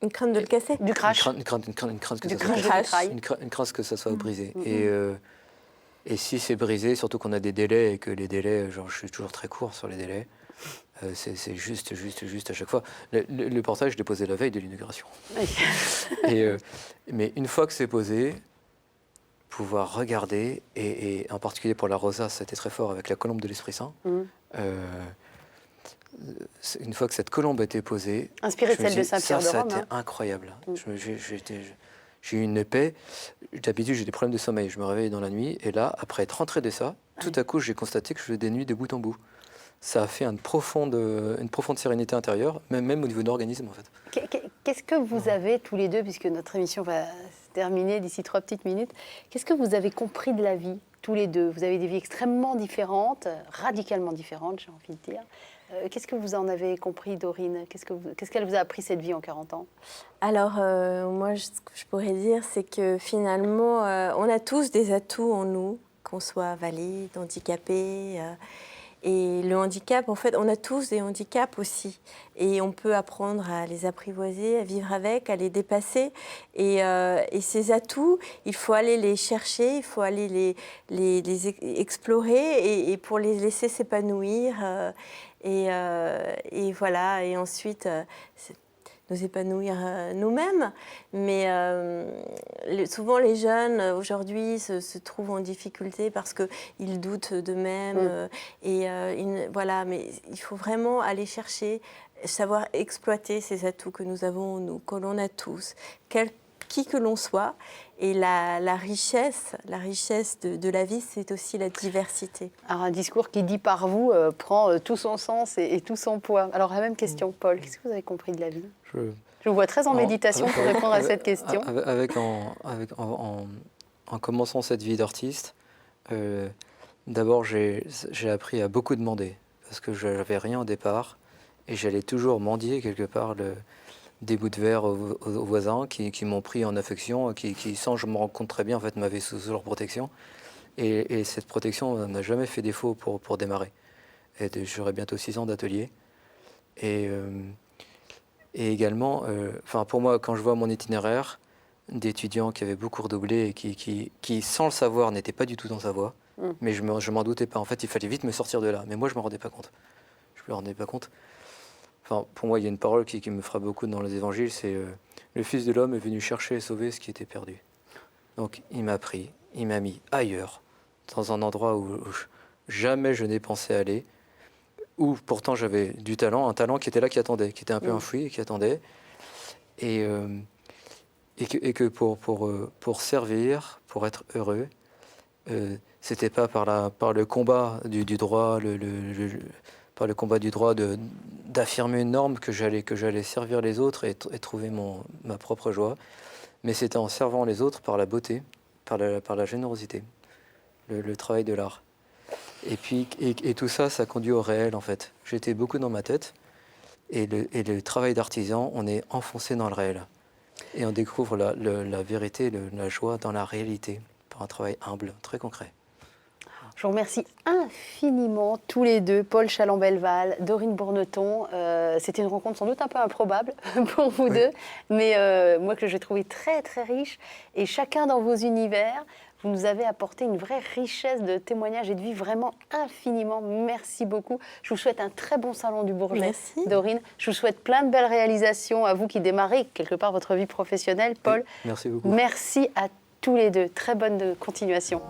Une crainte de le casser. Du crash. Une crainte que Du ça soit crash de crash. vitrail. une crainte que ça soit brisé. Mm. Et si c'est brisé, surtout qu'on a des délais et que les délais, genre je suis toujours très court sur les délais, c'est juste à chaque fois. Le portail, je l'ai posé la veille de l'inauguration. Oui. Mais une fois que c'est posé, pouvoir regarder, et en particulier pour la rosace, c'était très fort avec la colombe de l'Esprit Saint. Une fois que cette colombe a été posée, Inspirée de je me celle de dis, Saint-Pierre de ça a Rome. été hein. incroyable. J'ai eu une paix. D'habitude, j'ai des problèmes de sommeil. Je me réveille dans la nuit. Et là, après être rentré de ça, tout à coup, j'ai constaté que je faisais des nuits de bout en bout. Ça a fait une profonde sérénité intérieure, même au niveau de l'organisme, en fait. Qu'est-ce que vous avez tous les deux, puisque notre émission va se terminer d'ici 3 petites minutes, qu'est-ce que vous avez compris de la vie, tous les deux? Vous avez des vies extrêmement différentes, radicalement différentes, j'ai envie de dire. Qu'est-ce que vous en avez compris, Dorine? Qu'est-ce qu'elle vous a appris, cette vie, en 40 ans? Alors, moi, ce que je pourrais dire, c'est que finalement, on a tous des atouts en nous, qu'on soit valide, handicapé. Et le handicap, en fait, on a tous des handicaps aussi. Et on peut apprendre à les apprivoiser, à vivre avec, à les dépasser. Et ces atouts, il faut aller les chercher, il faut aller les explorer et pour les laisser s'épanouir. Et voilà, et ensuite nous épanouir nous-mêmes. Mais souvent les jeunes aujourd'hui se trouvent en difficulté parce qu'ils doutent d'eux-mêmes. Voilà, mais il faut vraiment aller chercher, savoir exploiter ces atouts que nous avons, nous, que l'on a tous, qui que l'on soit. Et la richesse de la vie, c'est aussi la diversité. Alors, un discours qui, dit par vous, prend tout son sens et tout son poids. Alors, la même question, Paul, qu'est-ce que vous avez compris de la vie? Je vous vois très en méditation pour répondre à cette question. En commençant cette vie d'artiste, d'abord j'ai appris à beaucoup demander, parce que je n'avais rien au départ, et j'allais toujours mendier quelque part des bouts de verre aux voisins qui m'ont pris en affection, qui sans je me rends compte très bien, en fait, m'avaient sous leur protection. Et cette protection n'a jamais fait défaut pour démarrer. J'aurai bientôt 6 ans d'atelier. Et également, pour moi, quand je vois mon itinéraire d'étudiants qui avaient beaucoup redoublé et qui, sans le savoir, n'étaient pas du tout dans sa voie, mais je m'en doutais pas. En fait, il fallait vite me sortir de là. Mais moi, je ne me rendais pas compte. Je me rendais pas compte. Pour moi, il y a une parole qui me frappe beaucoup dans les évangiles, c'est le Fils de l'homme est venu chercher et sauver ce qui était perdu. Donc, il m'a pris, il m'a mis ailleurs, dans un endroit où jamais je n'ai pensé aller, où pourtant j'avais du talent, un talent qui était là, qui attendait, qui était un peu enfoui et qui attendait. Et que pour servir, pour être heureux, c'était pas par le combat du droit, par le combat du droit d'affirmer une norme que j'allais servir les autres et trouver ma propre joie, mais c'était en servant les autres par la beauté, par la générosité, le travail de l'art. Et puis tout ça, ça conduit au réel en fait. J'étais beaucoup dans ma tête et le travail d'artisan, on est enfoncé dans le réel. Et on découvre la vérité, la joie dans la réalité, par un travail humble, très concret. Je vous remercie infiniment tous les deux, Paul Challant-Belval, Dorine Bourneton. C'était une rencontre sans doute un peu improbable pour vous deux, mais moi que j'ai trouvé très très riche. Et chacun dans vos univers, vous nous avez apporté une vraie richesse de témoignages et de vie, vraiment infiniment. Merci beaucoup. Je vous souhaite un très bon salon du Bourget, Merci. Dorine. Je vous souhaite plein de belles réalisations à vous qui démarrez quelque part votre vie professionnelle, Paul. Merci beaucoup. Merci à tous les deux. Très bonne continuation.